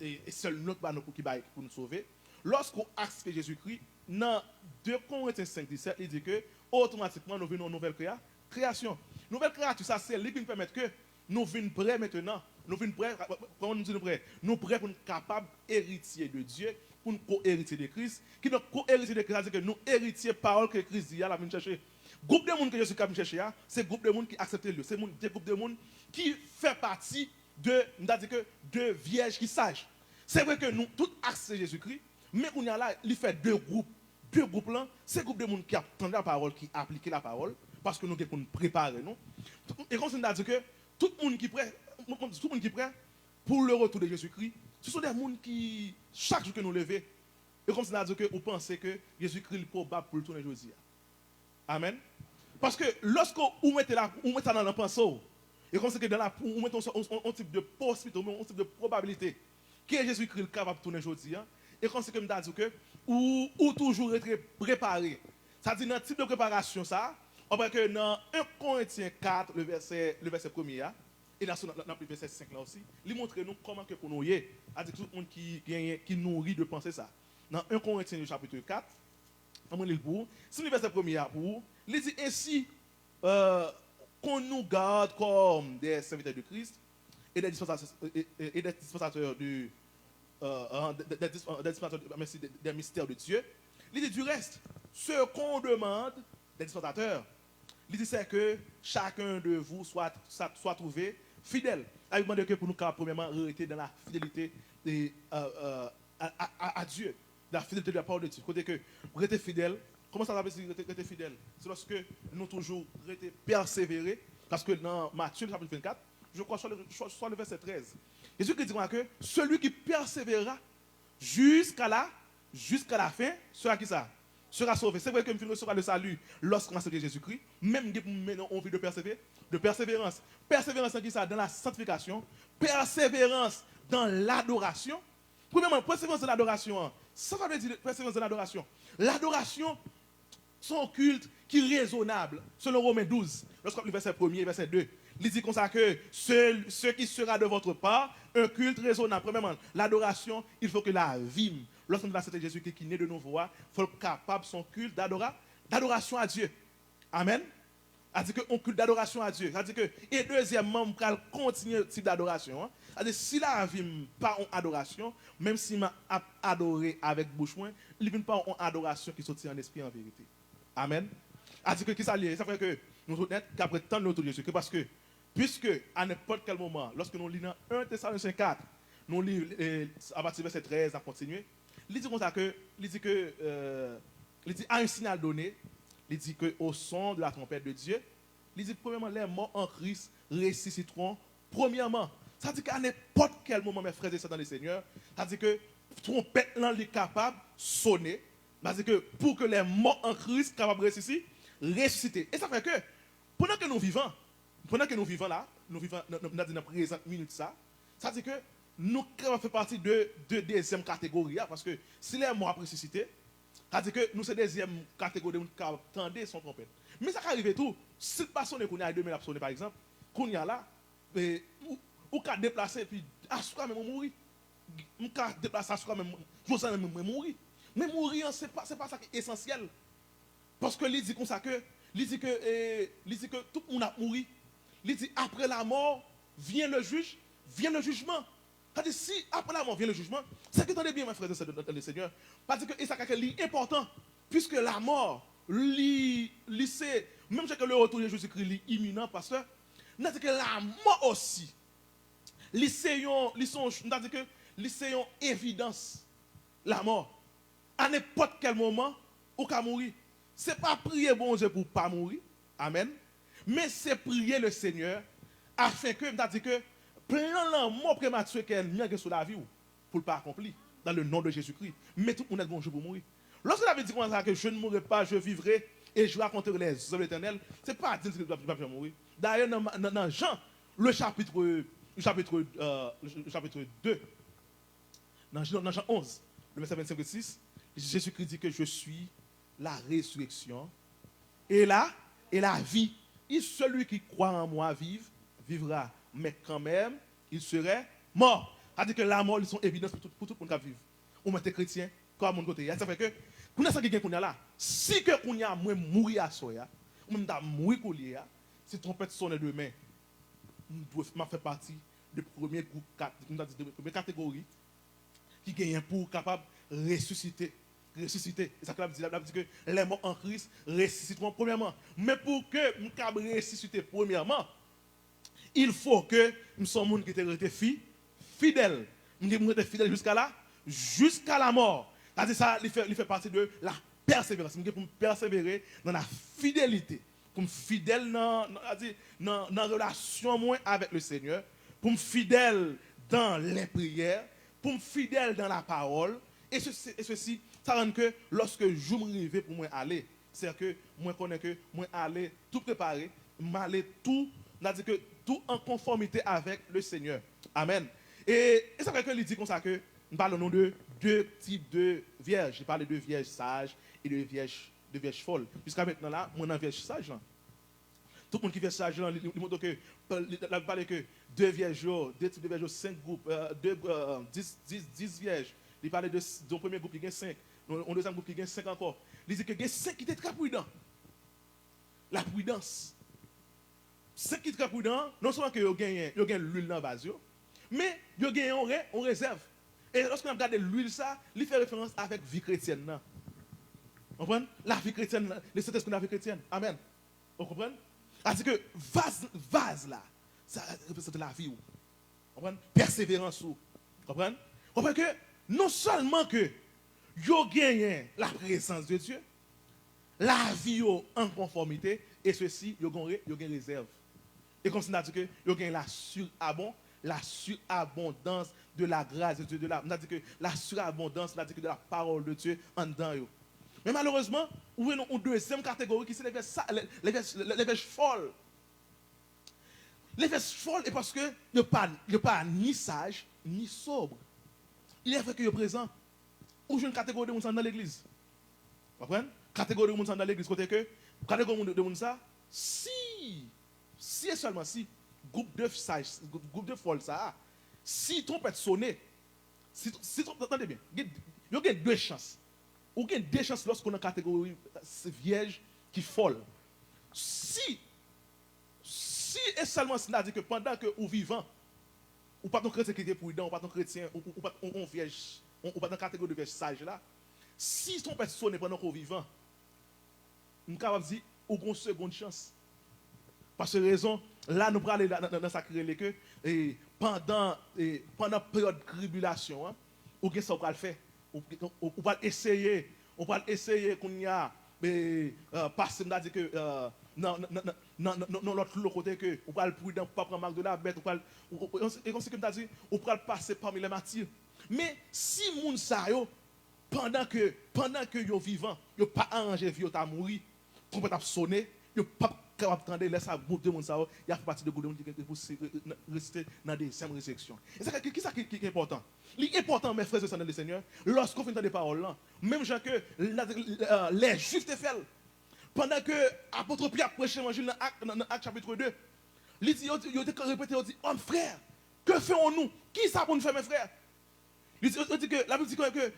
et seul notre banneau qui va pour nous sauver. Lorsqu'on accepte Jésus-Christ, dans 2 Corinthiens 5:17, il dit que automatiquement nous venons une nouvelle création. Nouvelle création, ça c'est lui qui nous permet que nous venons prêts maintenant. Nous venons prêts, comment nous disons prêts? Nous prêts pour être capables héritiers de Dieu, pour nous co-héritiers de Christ. Qui nous co-héritiers de Christ, c'est que nous héritiers parole que Christ dit, là, venir chercher. Groupe de monde que je suis capable de chercher, c'est groupe de monde qui accepte le. C'est des groupes de monde qui fait partie de vierges qui sages. C'est vrai que nous, tous acceptent Jésus-Christ, mais on y a là, il fait 2 groupes. 2 groupes là, c'est groupe de monde qui attendent la parole, qui appliquent la parole, parce que nous devons nous préparer. Non? Et quand on a dit que tout le monde qui est prêt pour le retour de Jésus-Christ, ce sont des gens qui, chaque jour que nous levons, et comme on a dit que vous pensez que Jésus-Christ est probable pour le tourner aujourd'hui. Amen. Parce que lorsque vous mettez ça dans la pensée, et comme c'est que dans la, vous mettez un type de possibilité, un type de probabilité, que Jésus-Christ est capable de tourner aujourd'hui, et comme c'est que je dis que ou toujours être préparé. Ça dit dans le type de préparation, ça, on voit que dans 1 Corinthiens 4, le verset 1er, et dans le verset 5 là aussi, il montre nous comment que pour nous y est. C'est-à-dire tout le monde qui nourrit de penser ça. Dans 1 Corinthiens chapitre 4, on va lire pour si le verset 1er pour, il dit ainsi qu'on nous garde comme des serviteurs de Christ et des dispensateurs des mystères de Dieu. Il dit du reste, ce qu'on demande des dispensateurs, il dit c'est que chacun de vous soit trouvé fidèle. Il demande que pour nous, premièrement, rester dans la fidélité à Dieu, dans la fidélité de la parole de Dieu. Côté que rester fidèle, comment ça s'appelle rester fidèle? C'est lorsque nous toujours rester persévérer, parce que dans Matthieu chapitre 24, je crois sur le verset 13, Jésus dit que celui qui persévérera jusqu'à la fin sera qui ça? Sera sauvé. C'est vrai que nous sera le salut lorsqu'on a sauvé Jésus-Christ, même si nous avons envie de persévérance. Persévérance dans qui ça? Dans la sanctification. Persévérance dans l'adoration. Premièrement, persévérance dans l'adoration. Ça veut dire persévérance dans l'adoration. L'adoration, c'est un culte qui est raisonnable. Selon Romains 12, lorsqu'on lit le verset 1er et verset 2, il dit comme ça que ce qui sera de votre part, un culte raisonnable. Premièrement, l'adoration, il faut que la vie, lorsqu'on va accepter Jésus qui naît de nouveau, il faut être capable son culte d'adoration à Dieu. Amen. C'est-à-dire qu'on culte d'adoration à Dieu. C'est-à-dire que, et deuxièmement, on va continuer le type d'adoration. C'est-à-dire si la vie pas en adoration, même si m'a adoré avec bouche, il ne vient pas en adoration qui sortit en esprit en vérité. Amen. C'est-à-dire que qui ça lié? Ça fait que nous sommes qu'après tant de l'autre Jésus, parce que puisque à n'importe quel moment, lorsque nous lisons 1 Thessaloniciens 4, nous lisons à partir du verset 13 à continuer, il dit comme ça que, il dit à un signal donné, il dit que au son de la trompette de Dieu, il dit premièrement les morts en Christ ressusciteront premièrement. Ça dit qu'à n'importe quel moment, mes frères et sœurs dans le Seigneur, ça dit que trompette là est capable de sonner, c'est que pour que les morts en Christ soient capables de ressusciter. Et ça fait que pendant que nous vivons là, nous vivons dans la présente minute ça dit que nous faisons partie de deuxième catégorie, parce que si les morts ressuscité, ça dit que nous sommes deuxième catégorie qui attendent son trompette. Mais ça arrive tout, si pas sonner qu'on a 2000 à sonner par exemple, qu'on y a là, ou qu'à déplacer puis à ce même mourir. On qu'à déplacer à ce même mourir. Mais mourir c'est pas ça qui est essentiel. Parce que il dit comme ça que il dit que tout le monde a mouru. Il dit après la mort vient le jugement. C'est-à-dire si après la mort vient le jugement, c'est que attendez bien mes frères et sœurs dans le Seigneur, parce que c'est important puisque la mort c'est même que le retour de Jésus-Christ est imminent parce que c'est que la mort aussi c'est une évidence la mort à n'importe quel moment ou qu'à mourir. C'est pas prier bon Dieu pour pas mourir. Amen. Mais c'est prier le Seigneur afin que c'est-à-dire que plein la mort prématurée qu'elle vient sur la vie pour le pas accompli dans le nom de Jésus-Christ. Mais tout le monde est bon Dieu pour mourir. Lorsque vous avez dit comme ça que je ne mourrai pas, je vivrai et je raconterai les œuvres éternelles, c'est pas dire que tu vas pas mourir. D'ailleurs dans Jean le chapitre 2 dans Jean 11 le verset 25-26, Jésus-Christ dit que je suis la résurrection et la vie. celui qui croit en moi vivra, mais quand même, il serait mort. C'est-à-dire que la mort, ils sont évidentes pour tout le monde qui vit. Ou même chrétien, comme mon côté. Ça fait que, qu'on a ça qui est là, si que qu'on a moins mourir à soya, ou même mourir couler, si trompette sonne demain, je fais partie de premier groupe, de première catégorie, qui gagne pour capable de ressusciter. Et ça veut dire que les morts en Christ ressusciteront premièrement. Mais pour que nous puissions ressusciter premièrement, il faut que nous soyons des gens qui étaient fidèles. Nous sommes fidèles jusqu'à la mort. C'est-à-dire ça, il fait partie de la persévérance. Nous devons persévérer dans la fidélité. Pour me fidèle dans la relation avec le Seigneur. Pour me fidèle dans les prières. Pour me fidèle dans la parole. Et ceci, ça rend que lorsque je me réveille pour moi aller, c'est que moi connais que moi aller tout préparé, m'aller tout, que tout en conformité avec le Seigneur. Amen. Et ça fait que il dit comme ça que nous parlons de deux types de vierges. Je parle de vierges sages et de vierges folles. Jusqu'à maintenant là, moi un vierge sage là. Tout le monde qui est sage là, il montre que la parle que deux vierges, deux types de vierges, 5 groupes, 10 vierges. Il parle de premier groupe qui gagne 5, un deuxième groupe qui gagne 5 encore. Il dit que il y a 5 qui étaient très prudents. La prudence. 5 qui étaient très prudents, non seulement que ils gagnent l'huile dans la base, mais ils gagnent en réserve. Et lorsqu'on regarde l'huile, ça, il fait référence avec la vie chrétienne. Vous comprenez? La vie chrétienne, le Saint-Esprit de la vie chrétienne. Amen. Vous comprenez? C'est que vase là, ça représente la vie. Vous comprenez? Persévérance. Vous comprenez? Vous comprenez que non seulement que vous gagnez la présence de Dieu, la vie en conformité, et ceci, vous gagnez réserve. Et comme ça, que vous gagnez la surabondance de la grâce de Dieu, la surabondance de la parole de Dieu en dedans. Mais malheureusement, vous avez une deuxième catégorie qui c'est les vierges folles. Les vierges folles, et parce que ne pas ni sage, ni sobre. Il est vrai que vous présent, ou une catégorie de monde dans l'église. Vous comprenez? Catégorie de monde dans l'église, côté que, catégorie de monde ça, si et seulement si, groupe de sages, groupe de folles ça, si trompette sonne, attendez bien, il y a deux chances. Ou il y a deux chances lorsqu'on a une catégorie vierge qui folle. Si et seulement c'est-à-dire que pendant que vous vivant, ou pas ton chrétien qui est prudent, ou pas ton chrétien, ou pas ton vierge, ou pas dans catégorie de vierge sage là, si ton père sonne pendant qu'on vivant, nous sommes capables de dire, ou une seconde chance. Parce que raison, là nous parlons dans sa créée que pendant la période de tribulation, ou qu'est-ce qu'on va le faire? On va essayer qu'on y a passer, c'est-à-dire que non, l'autre côté que on va le prudent pour pas prendre marque de la bête, et comme c'est comme tu as dit, on va le passer parmi les martyrs. Mais si moun sa yo pendant que yo vivant, yo pas arrangé vie yo ta mourir, qu'on peut sonner, yo pas capable d'entendre laisse ça groupe de monde ça, il y a fait partie de groupe de monde qui pour rester dans des deuxième résection. Et ça qui est important. L'important mes frères et sœurs dans le Seigneur, lorsqu'on fait des paroles là, même gens que les juifs te fait pendant que apôtre Pierre prêchait l'évangile dans Actes chapitre 2, il dit répété, il dit homme frère, que faisons-nous? Qui ça pour nous faire mes frères? Il dit que la Bible dit que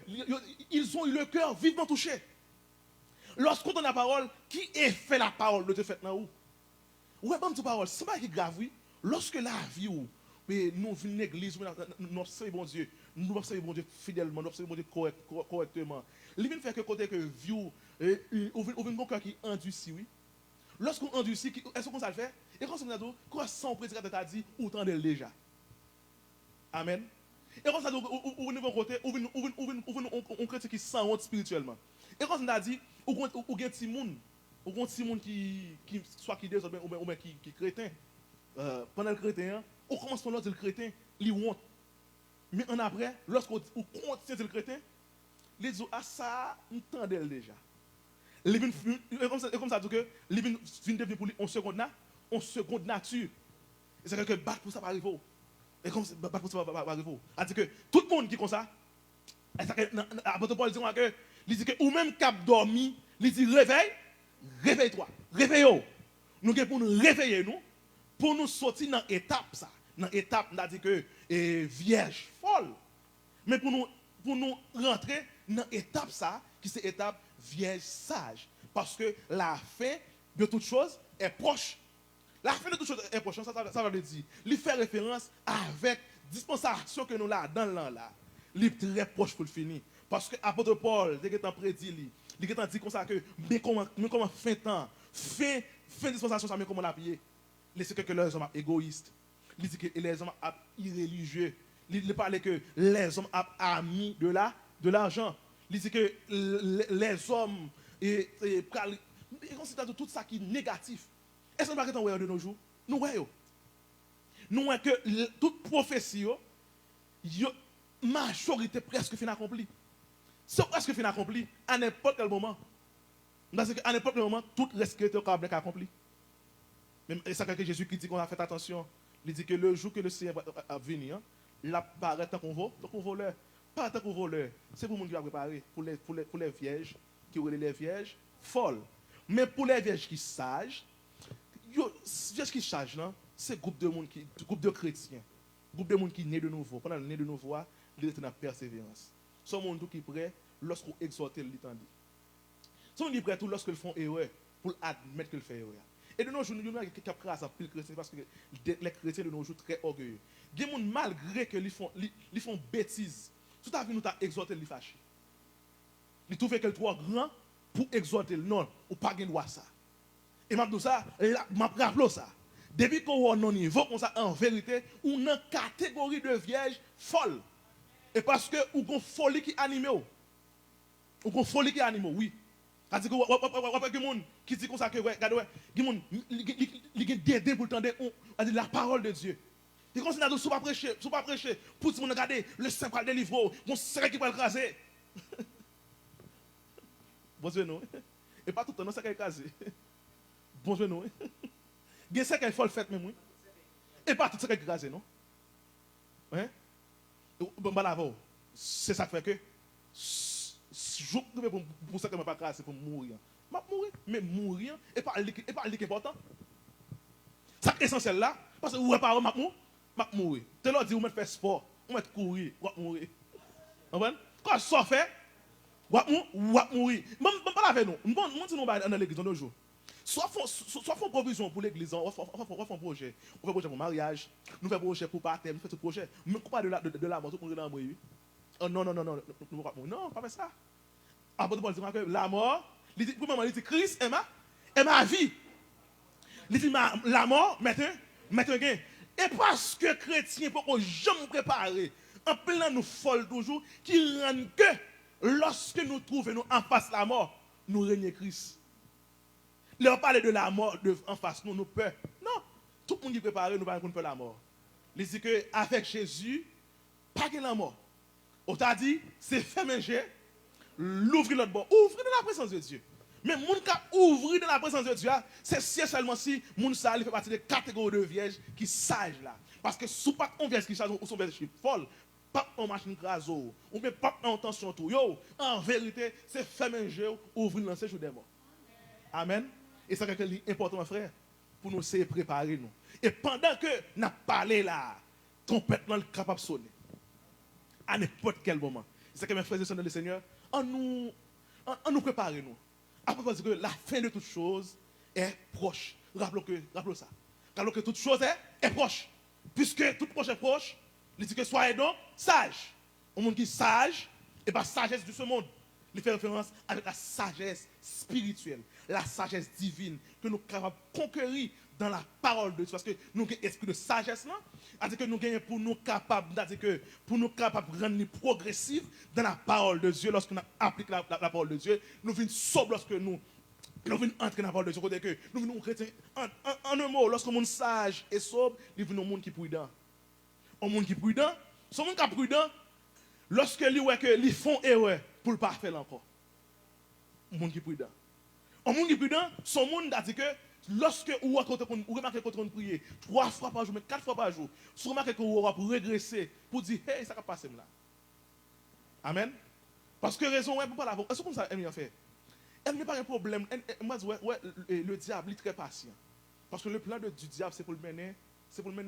ils ont eu le cœur vivement touché. Lorsqu'on donne la parole, qui est fait la parole de te fait dans où? Ouais, bon, toute parole, c'est pas qui grave, oui. Lorsque la vie ou nous venons l'église, nous observons bon Dieu, nous observons bon Dieu fidèlement, nous observons bon Dieu correctement. Il vient faire que côté que vie ou un cœur qui endurci, oui. Lorsqu'on endurci, est-ce qu'on ça le fait? Et quand on a dit, quand son prédicateur t'a dit, autant de déjà. Amen. Et quand ça dit, au niveau côté, on chrétien qui sans honte spirituellement. Et quand on a dit, ou un petit monde qui soit qui désordre ou bien qui crétin. Pendant le crétin, on commence par dire le crétin, il honte. Mais en après, lorsqu'on continue le crétin, les dit ah ça, on tendait déjà. Et comme ça dit que les vient devenir pour lui en seconde nature. Et c'est que battre pour ça va arriver. Et comme battre pour ça va arriver. C'est-à-dire que tout le monde qui est comme ça, l'apôtre Paul dit que ou même cap dormi, il dit réveille-toi, réveille-toi. nous avons pour nous réveiller nous, pour nous sortir dans l'étape ça. Dans l'étape, on a dit que vierge folle. Mais pour nous rentrer dans l'étape ça, qui c'est l'étape vierge sage. Parce que la fin de toute chose est proche. La fin de toute chose est proche. Ça veut dire, il fait référence avec dispensation que nous là dans l'an là. Il est très proche pour le finir. Parce que l'apôtre Paul, il a prédit, il a dit comme ça que, mais comment fin temps, fin dispensation, ça, mais comment la payer? C'est que les hommes sont égoïstes. Il dit que les hommes sont irréligieux. Il parle que les hommes sont amis de l'argent. Il dit que les hommes considèrent tout ça qui est négatif. Est-ce que nous ne pouvons pas de nos jours? Nous voyons. Nous voyons que toute prophétie, majorité presque fin accomplie. C'est presque fin accompli à n'importe quel moment. Parce qu'à n'importe quel moment, tout reste qui est accompli. Même ça que Jésus qui dit qu'on a fait attention. Il dit que le jour que le Seigneur va venir, il apparaît tant qu'on voleur. Pas tant qu'on voleur. C'est pour le monde qui va préparer. Pour les vierges, qui ont les vierges folles. Mais pour les vierges qui sages, vierges qui sages, c'est groupe de chrétiens. Groupe de monde qui naît de nouveau. Pendant le naît de nouveau, il est dans la persévérance. Ce monde qui est prêt lorsqu'on exhorte l'étendue. Ce monde qui est prêt tout lorsqu'ils font erreur pour admettre qu'ils font erreur. Et de nos jours, nous avons qui crase un peu les chrétiens parce que les chrétiens de nos jours sont très orgueilleux. Il y a des gens malgré qu'ils font bêtises. Tout à fait, nous avons exhorté les fâchés. Ils trouvent qu'elle est trop grand pour exhorter. Non, ou pas de droit ça. Et maintenant ça, je rappelle ça. Depuis qu'on est au niveau comme ça, en vérité, on a une catégorie de vierges folles. Et parce que ou une folie qui anime. Ou une folie qui anime, oui. C'est-à-dire que il y a des gens qui disent comme ça que regardez, il y a des gens qui pour entendre la parole de Dieu. Ils continuent à ne pas prêcher, pour tout le monde regarder le Saint va le délivrer, mon secret qui va le craser. Bon Dieu non. Et pas tout le temps, non c'est qu'il craser. Bon Dieu non. Il y a ça qu'il faut le faire même oui. Et pas tout ce qui est craser non. Hein? C'est ça qui fait que je ne pour ça que je ne pas craser pour mourir. Je mourir, mais mourir et pas le important. Ça qui est essentiel là, parce que vous ne pas mourir. Tu leur dis vous faire sport, vous mettez courir, vous mourir. Vous comprenez? Quand ça fait, vous mourir. Je pas avec nous. Nous sommes dans l'église dans nos jours. Soit font provision pour l'église, on fait un projet. On fait un projet pour mariage, nous faisons un projet pour baptême, nous faisons tout projet. Mais on parle de la mort, tout le monde est dans le bruit. Oh non, non, pas ça. Apôtre Paul dit que la mort, il dit Christ est ma vie. Il dit la mort, maintenant gain. Et parce que chrétien, pour qu'on jamais préparer, en plein nous folle toujours, qui rend que lorsque nous trouvons en face la mort, nous régnons Christ. Leur parler de la mort en face, nous peur. Non, tout le monde qui prépare, nous ne peur la mort. Il dit qu'avec Jésus, pas de la mort. On t'a dit, c'est faire manger, l'ouvrir l'autre bord, ouvrir dans la présence de Dieu. Mais mon cas ouvrir dans la présence de Dieu, c'est seulement si mon ça fait partie des catégories de vierges qui sage là. Parce que sous pas on vierge qui sage ou son vierge qui folle, pas en machine craso, ou bien pas en tension tout. Yo, en vérité, c'est faire manger, ouvrir dans ces jours des morts. Amen. Et c'est quelque chose d'important, frère, pour nous essayer de préparer nous. Et pendant que nous parlons là, trompette dans le capable de sonner. À n'importe quel moment. C'est que mes frères et sœurs dans le Seigneur, en nous préparer nous. Après, parce que la fin de toute chose est proche. Rappelons ça. Rappelons que toute chose est proche. Puisque toute proche est proche, il dit que soyez donc sages. Un monde qui est sage, et pas sagesse de ce monde. Il fait référence avec la sagesse spirituelle, la sagesse divine que nous sommes capables de conquérir dans la parole de Dieu. Parce que nous avons un esprit de sagesse là, c'est-à-dire que nous gagnons pour nous capables, de rendre progressifs dans la parole de Dieu. Lorsque nous appliquons la parole de Dieu, nous venons sobres lorsque nous venons entrer dans la parole de Dieu. Que nous venons chrétiens. En un mot, lorsque le monde sage et sobre, nous venons au monde qui est prudent. Au monde qui est prudent, ce monde qui est prudent, lorsque ils font erreur pour ne pas faire encore. Au monde qui est prudent. Au monde qui est prudent, ce monde a dit que lorsque vous remarquez que vous priez 3 fois par jour, mais 4 fois par jour, vous remarquez que vous aurez regresser pour dire, hey, ça va passer là. Amen. Parce que raison, pour pas l'avoir. Est-ce que ça, elle m'a fait? Elle n'a pas un problème. Moi, le diable est très patient. Parce que le plan du diable, c'est pour le mener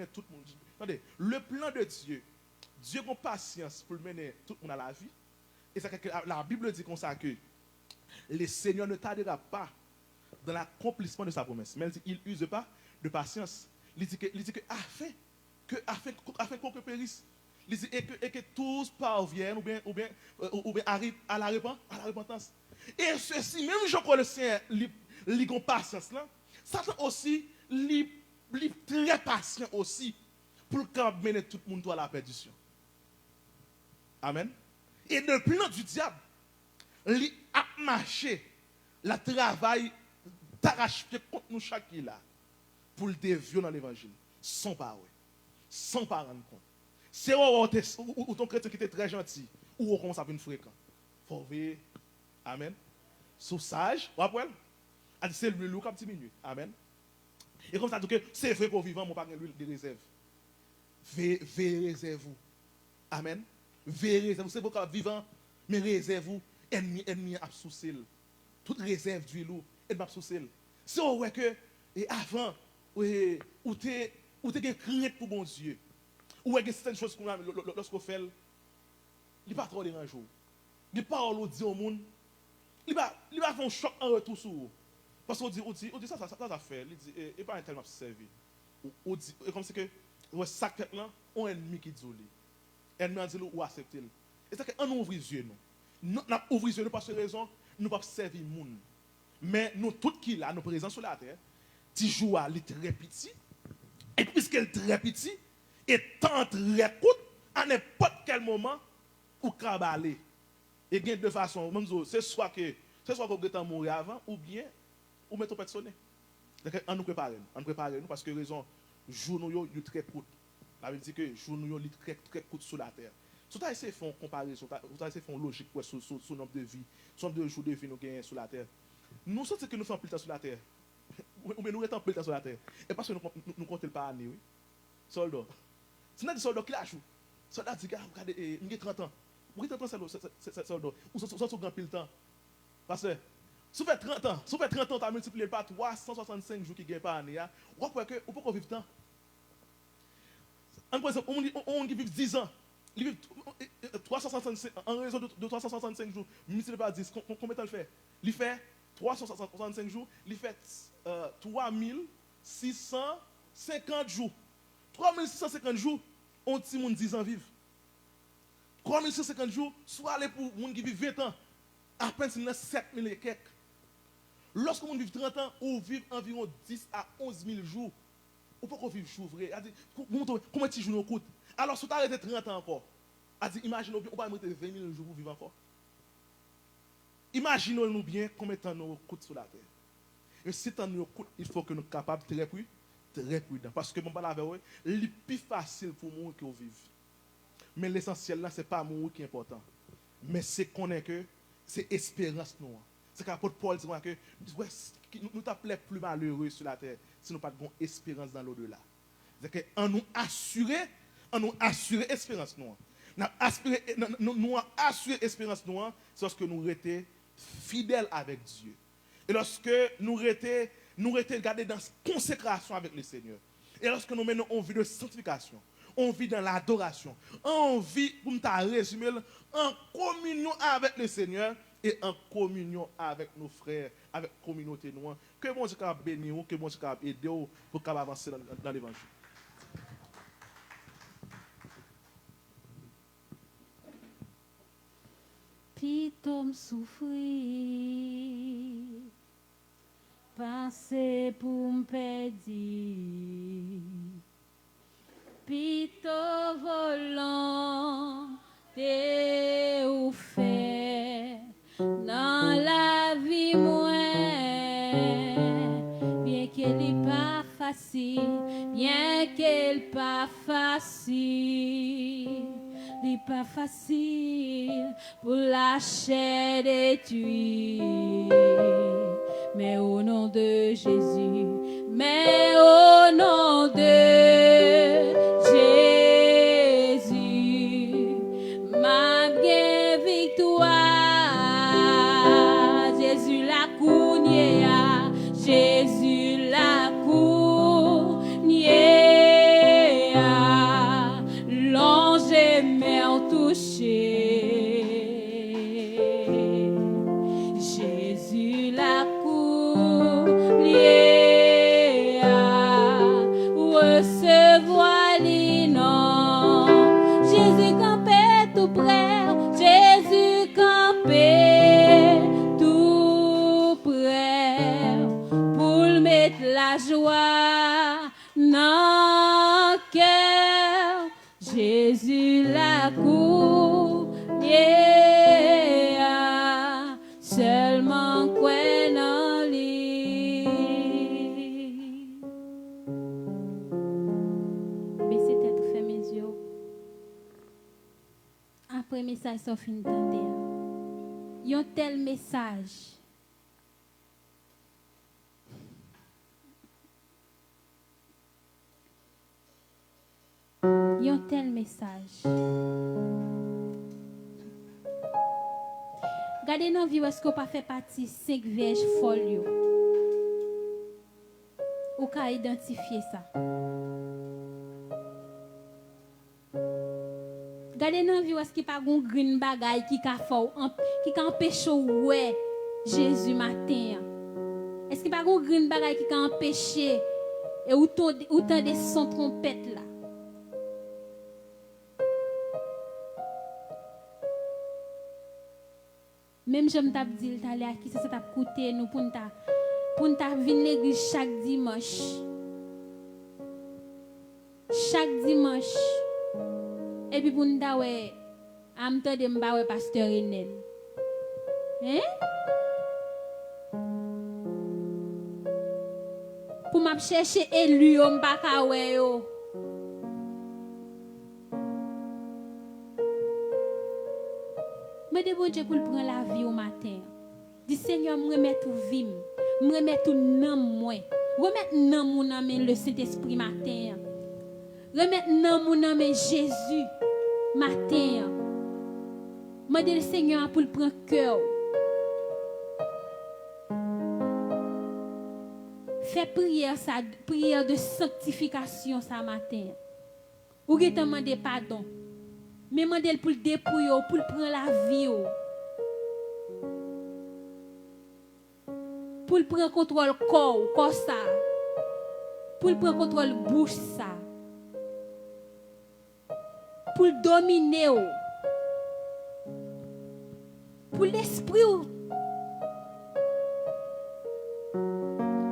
tout le monde. Attendez, le plan de Dieu, Dieu a patience pour le mener tout le monde à la vie. Et ça, la Bible dit comme ça que le Seigneur ne tardera pas dans l'accomplissement de sa promesse. Mais il use pas de patience. Il dit que afin qu'on périsse. Il dit et que tous parviennent ou bien arrivent à la repentance. Et ceci, même Jean le Seigneur, il a patience là. Satan aussi, il est très patient aussi pour mener tout le monde à la perdition. Amen. Et le plan du diable, il a marché, le travail d'arracher contre nous chaque là pour le dévier dans l'évangile, sans parole, sans pas rendre compte. C'est où ton chrétien qui était très gentil, ou on commence à venir fréquent. Il faut veiller. Amen. Sous sage, ou après, c'est le loup qui a diminué. Amen. Et comme ça, c'est vrai qu'au vivant, mon pas de réserve. Veillez réserve-vous. Amen. Veillez réserve-vous. C'est pourquoi vivant, mais réserve-vous. Ennemi a sous-cil. Toute réserve d'huile, ennemi a sous-cil. Si on voit que, et avant, ou t'es crainte pour bon Dieu, ou il y a certaines choses lorsqu'on fait, il n'est pas trop dérangeant. Il n'est pas dit au monde, il va faire un choc en retour sur vous. Parce qu'on dit ça fait, il dit, et pas un tel m'a servi. On dit, comme c'est que, ça là, on a un ennemi qui dit, l'ennemi a dit, ou accepter. Et c'est qu'on ouvre les yeux, nous. Nous ouvrons les yeux, parce que raison, nous ne pouvons pas servir le monde. Mais nous, tout qui là, nous présents sur la terre, petit jour, il est très petit. Et puisqu'il est très petit, et tant très court, à n'importe quel moment, ou cabaler. Et il y a deux façons. C'est soit que vous êtes mourir avant, ou bien, ou mettre personne. On nous prépare. Nous parce que raison, jour nous est très court. La Bible dit que jour nous est très très court sur la terre. Si vous essayez de faire une comparaison, si vous essayez de faire une logique sur le nombre de vies, sur le nombre de jours de vie nous gagnons sur la terre, nous sommes que nous faisons plus de temps sur la terre. Ou bien nous restons plus de temps sur la terre. Et parce que nous comptons pas année, oui. Soldat. Si nous avons des soldats qui lâchent, soldat dit, regardez, il y a 30 ans. Vous avez 30 ans, c'est soldat. Ou sont grand pile temps. Parce que, si vous faites 30 ans, tu as multiplié par 365 jours qui gagnent par année, vous pouvez vivre tant. On vit 10 ans. Il vit 365, en raison de 365 jours, multiplié par 10, combien de temps il fait? Il fait 365 jours, il fait 3650 jours. 3650 jours, on dit que 10 ans vivent. 3650 jours, soit aller pour les gens qui vivent 20 ans, à peine c'est 7000 et quelques. Lorsque vous vivez 30 ans, vous vivez environ 10 à 11 000 jours. Ou pas qu'on vive chouvré. Combien de jours nous coûte? Alors, si vous arrêtez 30 ans encore, imaginez-vous bien, on va mettre 20 000 jours pour vivre encore. Imaginez-nous bien combien de temps nous coûte sur la terre. Et si tant nous coûte, il faut que nous soyons capables de très prudents. Parce que, mon parle avec vous, c'est plus facile pour nous que vivre. Mais l'essentiel là, ce n'est pas mourir qui est important. Mais c'est qu'on est que c'est espérance nous. C'est qu'apôtre Paul dit que nous t'appelons plus malheureux sur la terre si nous n'avons pas d'espérance dans l'au-delà. C'est qu'on nous assurer espérance nous. Nous assurer espérance nous, c'est lorsque nous restons fidèles avec Dieu. Et lorsque nous restons gardés dans la consécration avec le Seigneur. Et lorsque nous menons une vie de sanctification, on vit dans l'adoration, on vit, pour me résumer, en communion avec le Seigneur et en communion avec nos frères, avec la communauté noire. Que bon Dieu a béni, que bon Dieu a aidé pour avancer dans l'évangile. Pitom souffrir, passer pour me perdre. Pito volant, t'es ou fait dans la vie moins, bien qu'elle n'est pas facile, bien qu'elle pas facile. n'est pas facile pour la chair d'étuis. Mais au nom de Jésus, mais au nom de Jésus, ma bien victoire, Jésus la cougnéa, Jésus la cougnéa. recevoir les noms. Jésus campé tout près, Jésus campé tout près, pour mettre la joie dans le cœur. Jésus la cour, yeah, seulement quoi dans lui. Baissez tête, fermez mes yeux. Après message ça fin d'entendre. Il y a un tel message. Il y a un tel message. Regardez dans la vie, est-ce qu'on pas fait partie 5 vierges folles? Ou qu'à identifier ça? Regardez dans la vie, est-ce qu'il n'y a pas un green bagay qui empêche ouais Jésus matin? Est-ce qu'il n'y a pas un green bagay qui empêche et autant de son trompette là? Même je me tape dit à qui ça t'a coûté nous pour nous venir l'église chaque dimanche. Chaque dimanche. Et puis pour nous ouais amte de m'ba pasteur Enel. Hein? Pour m'a chercher élu on pas ka ouais yo. Mais de bon Dieu pour prendre la vie au matin. Dis Seigneur, me remettre tout vie, me remettre tout nom moi. Remettre nom mon nom le Saint-Esprit matin. Remettre nom mon nom Jésus matin. Me dis le Seigneur pour prendre cœur. Fais prière de sanctification ça matin. Ou te demander pardon. Mais mandel pour le dépouiller, pour le prendre la vie. Pour le prendre contrôle corps ça. Pour le prendre contrôle bouche ça. Pour le dominer. Pour l'esprit.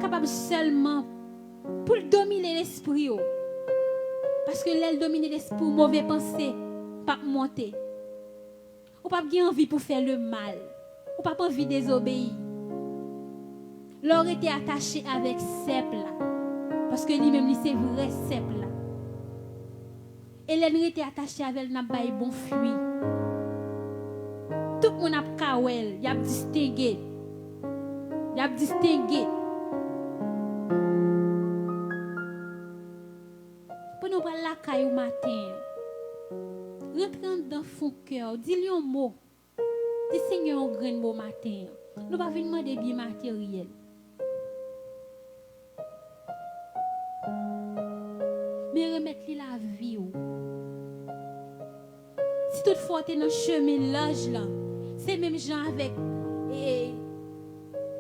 Capable seulement pour le dominer l'esprit. Parce que l'aile domine l'esprit, mauvais pensée. Pas monter. Ou pas bien envie pour faire le mal. Ou pas envie de désobéir. L'or était attaché avec Sep là. Parce que lui-même, c'est vrai Sep là. Et l'elle était attachée avec n'a pas bon fruit. Tout le monde a kawel, y a distingué. Y a distingué. Pour nous parler la caille au matin. Rentrez dans son cœur, dis-lui un mot. Dis Seigneur un grand mot matin. Nous pas venir demander bien matériel. Mais remettre la vie. Si toutefois tu es dans le chemin l'âge là, c'est même gens avec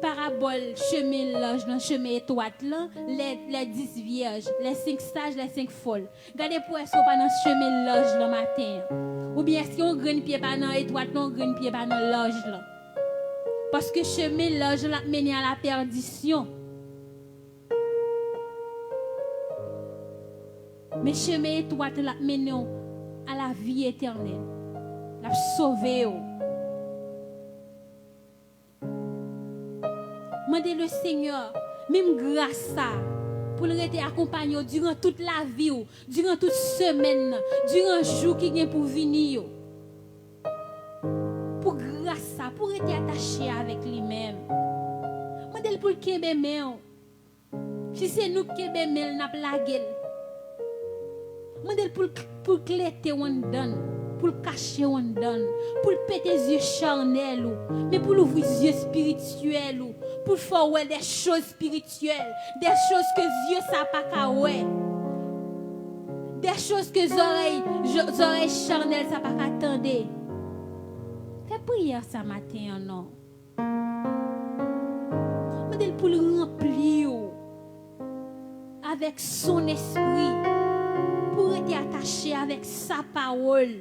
parabole chemin l'âge dans chemin étroit là, les 10 vierges, les 5 sages, les 5 folles. Regardez pour est-ce qu'on pas dans ce chemin l'âge le matin. Ou bien est-ce qu'on graine pied pas dans étroit, non graine pied pas dans l'âge là. Parce que chemin l'âge là mène à la perdition. Mais chemin étroit là mène à la vie éternelle. La sauver. Mandez le Seigneur, même grâce à pour le rester accompagné durant toute la vie, durant toute semaine, durant le jour qui vient pour venir. Pour grâce à, pour être attaché avec lui-même. Mandez pour le kébémel. Si c'est nous qui kébémel, n'a pas la gueule. Mandez pour cléter on donne, pour cacher on donne, pour péter les yeux charnels, mais pour l'ouvrir les yeux spirituels. Pour faire ouais, des choses spirituelles, des choses que Dieu n'a pas qu'à ouais, des choses que les oreilles charnelles n'a pas qu'à attendre. Fais prière ce matin, non? Modèle pour le remplir avec son esprit, pour être attaché avec sa parole.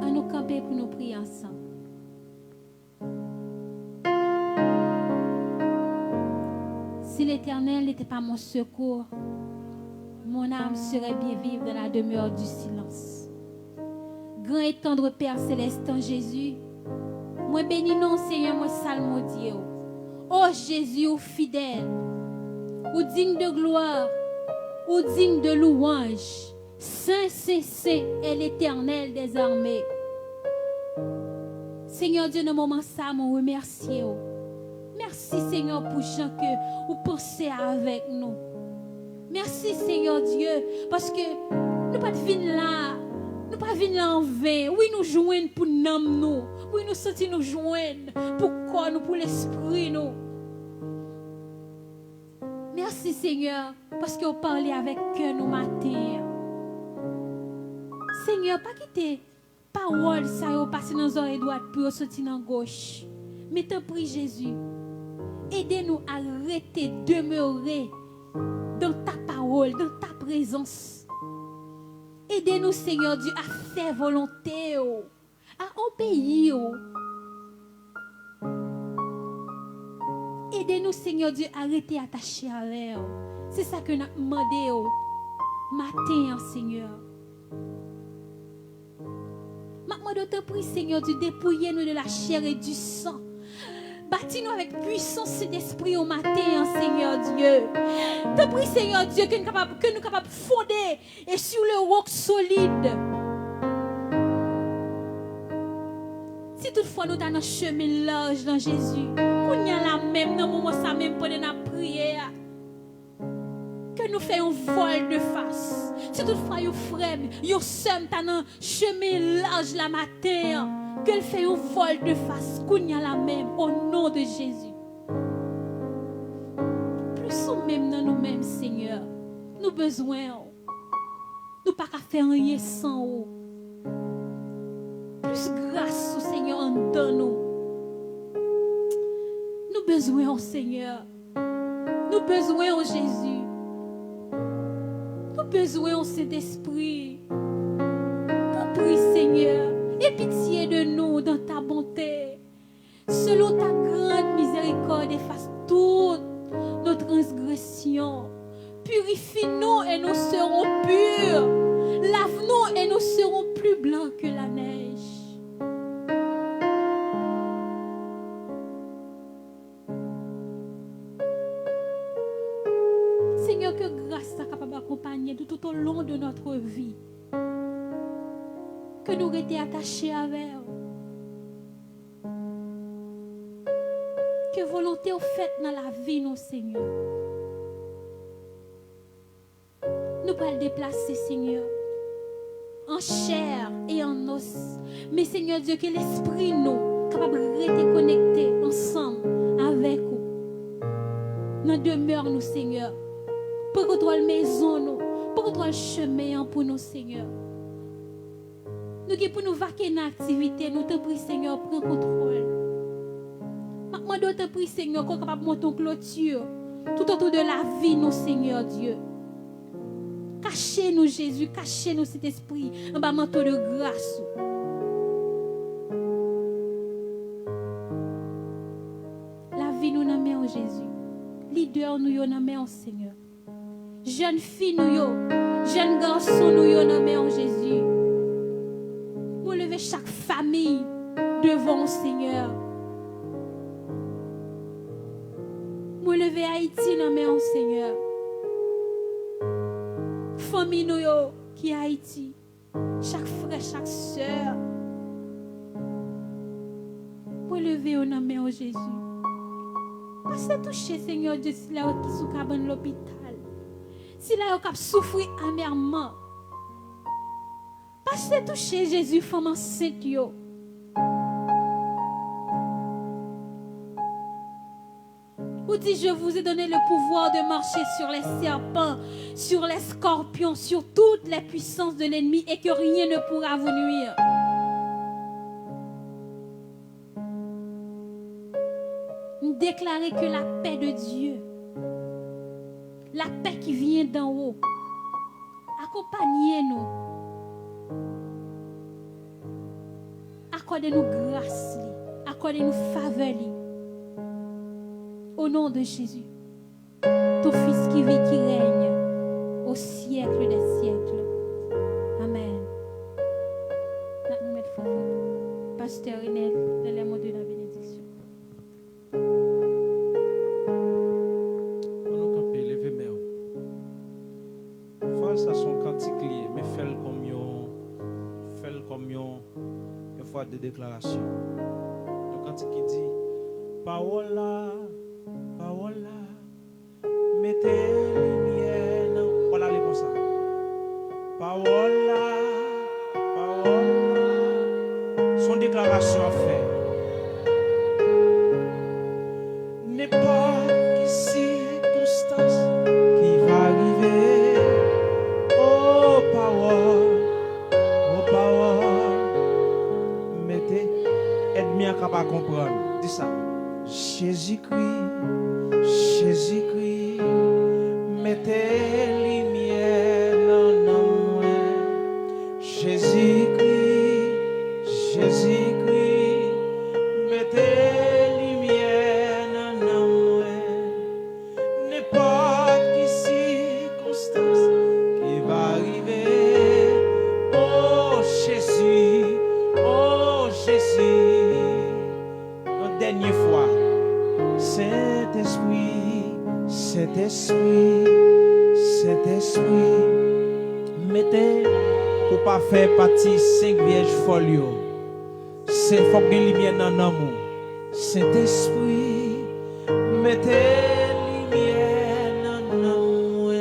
À nous camper pour nous prier ensemble. Si l'Éternel n'était pas mon secours, mon âme serait bien vive dans la demeure du silence. Grand et tendre Père céleste en Jésus, moi bénis non Seigneur, moi salmodie. Oh Jésus, ô fidèle, ou digne de gloire, ou digne de louange, saint, saint, saint est l'Éternel des armées. Seigneur Dieu, dans le moment ça, je remercie. Merci Seigneur pour Jean que vous pensez avec nous. Merci Seigneur Dieu parce que nous pas venir là, nous pas venir là en vain. Oui nous joignent pour nous, oui nous sentir nous joindre pour corps nous, pour l'esprit nous. Merci Seigneur parce que vous parlez avec cœur nous matin. Seigneur, pas quitter parole ça yo passer dans oreille droite pour sortir dans gauche. Mais te prie Jésus. Aidez-nous à arrêter, demeurer dans ta parole, dans ta présence. Aidez-nous, Seigneur Dieu, à faire volonté, à obéir. Aidez-nous, Seigneur Dieu, à rester attachés à elle. C'est ça que nous avons demandé matin, Seigneur. Maintenant, je te prie, Seigneur Dieu, dépouillez-nous de la chair et du sang. Bâtis-nous avec puissance d'esprit au matin, Seigneur Dieu. Te prie, Seigneur Dieu, que nous sommes capables de fonder et sur le roc solide. Si toutefois nous avons un chemin large dans Jésus, qu'on y a la même, dans le moment ça même pendant la prière, que nous faisons un vol de face. Si toutefois nous frères, nous sommes dans un chemin large la matin, qu'elle fait un vol de face, qu'on y a la même, au nom de Jésus. Plus ou même dans nous-mêmes, Seigneur, nous besoin, nous pas qu'à faire rien sans vous. Plus grâce au Seigneur en nous. Nous besoin au Seigneur. Nous besoin au Jésus. Nous besoin au Saint-Esprit. Nous prie, Seigneur. Aie pitié de nous dans ta bonté. Selon ta grande miséricorde, efface toutes nos transgressions. Purifie-nous et nous serons purs. Lave-nous et nous serons plus blancs que la neige. Seigneur, que grâce soit capable d'accompagner tout au long de notre vie. Que nous restions attachés avec eux. Que volonté au fait dans la vie, nos Seigneur. Nous pas le déplacer, Seigneur, en chair et en os. Mais Seigneur Dieu, que l'esprit nous capable de rester connectés ensemble avec vous. Nous demeure nous, Seigneur. Pour que toi la maison nous, pour que toi le chemin pour nous, Seigneur. Nous qui pour nous vaquer dans l'activité, nous te prie, Seigneur, prends contrôle. Maintenant, nous te prie, Seigneur, qu'on soit capable de monter en clôture tout autour de la vie, nous, Seigneur Dieu. Cachez-nous, Jésus, cachez-nous cet esprit en bas manteau de grâce. La vie nous en met en Jésus. Leader nous en met en Seigneur. Jeune fille nous jeune garçon nous en met en Jésus. Nous lever chaque famille devant le Seigneur. Nous lever Haïti dans met en Seigneur. Famille nous qui est Haïti, chaque frère, chaque sœur, pour lever au nom de Jésus. Parce que toucher, Seigneur Dieu, si là qui sont dans l'hôpital, si là qui souffrir amèrement, parce que toucher Jésus, femme enceinte yo. Ou dit, je vous ai donné le pouvoir de marcher sur les serpents, sur les scorpions, sur toutes les puissances de l'ennemi et que rien ne pourra vous nuire. Déclarez que la paix de Dieu, la paix qui vient d'en haut, accompagnez-nous. Accordez-nous grâce, accordez-nous faveur. Au nom de Jésus, ton Fils qui vit, qui règne au siècle des siècles. Amen. Nous mettons Pasteur Renel, les mots de la bénédiction. On a campé, levez main. Face à son cantique lié, mais fais-le comme une fois de déclaration. Le cantique qui dit, parole là, mettez lumière dans. Voilà les comme ça. Parole là, son déclaration à faire. N'importe quelle circonstance qui va arriver, oh parole, mettez, aide-moi à capable comprendre. Dis ça. Jésus-Christ, mettez lumière dans moi. Jésus-Christ, mettez lumière dans moi. N'importe quelle circonstance qui va arriver, oh Jésus, une dernière fois. Saint-Esprit, mettez pour pas faire partie 5 vierges folio. C'est faut que lumière dans l'amour. Saint-Esprit, mettez lumière dans l'amour.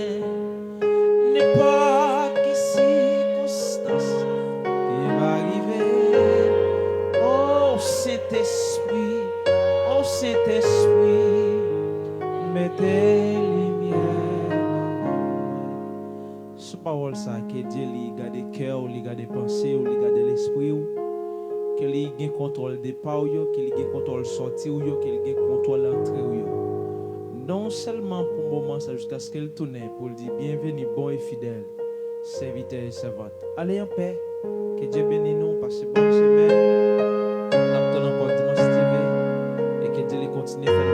N'importe quelle circonstance qui va arriver. Oh Saint-Esprit, mettez lumière. Ce parole ça que Dieu lui garde le cœur, lui garde les pensées, lui garde l'esprit, que lui gagne contrôle des pas, que lui gagne contrôle sortir, que lui gagne contrôle l'entrée. Non seulement pour le moment, ça jusqu'à ce qu'elle tourne pour dire bienvenue, bon et fidèle, serviteur et servante. Allez en paix, que Dieu bénisse nous, passez bonne semaine. Nous attendons encore dimanche TV et que Dieu continue à faire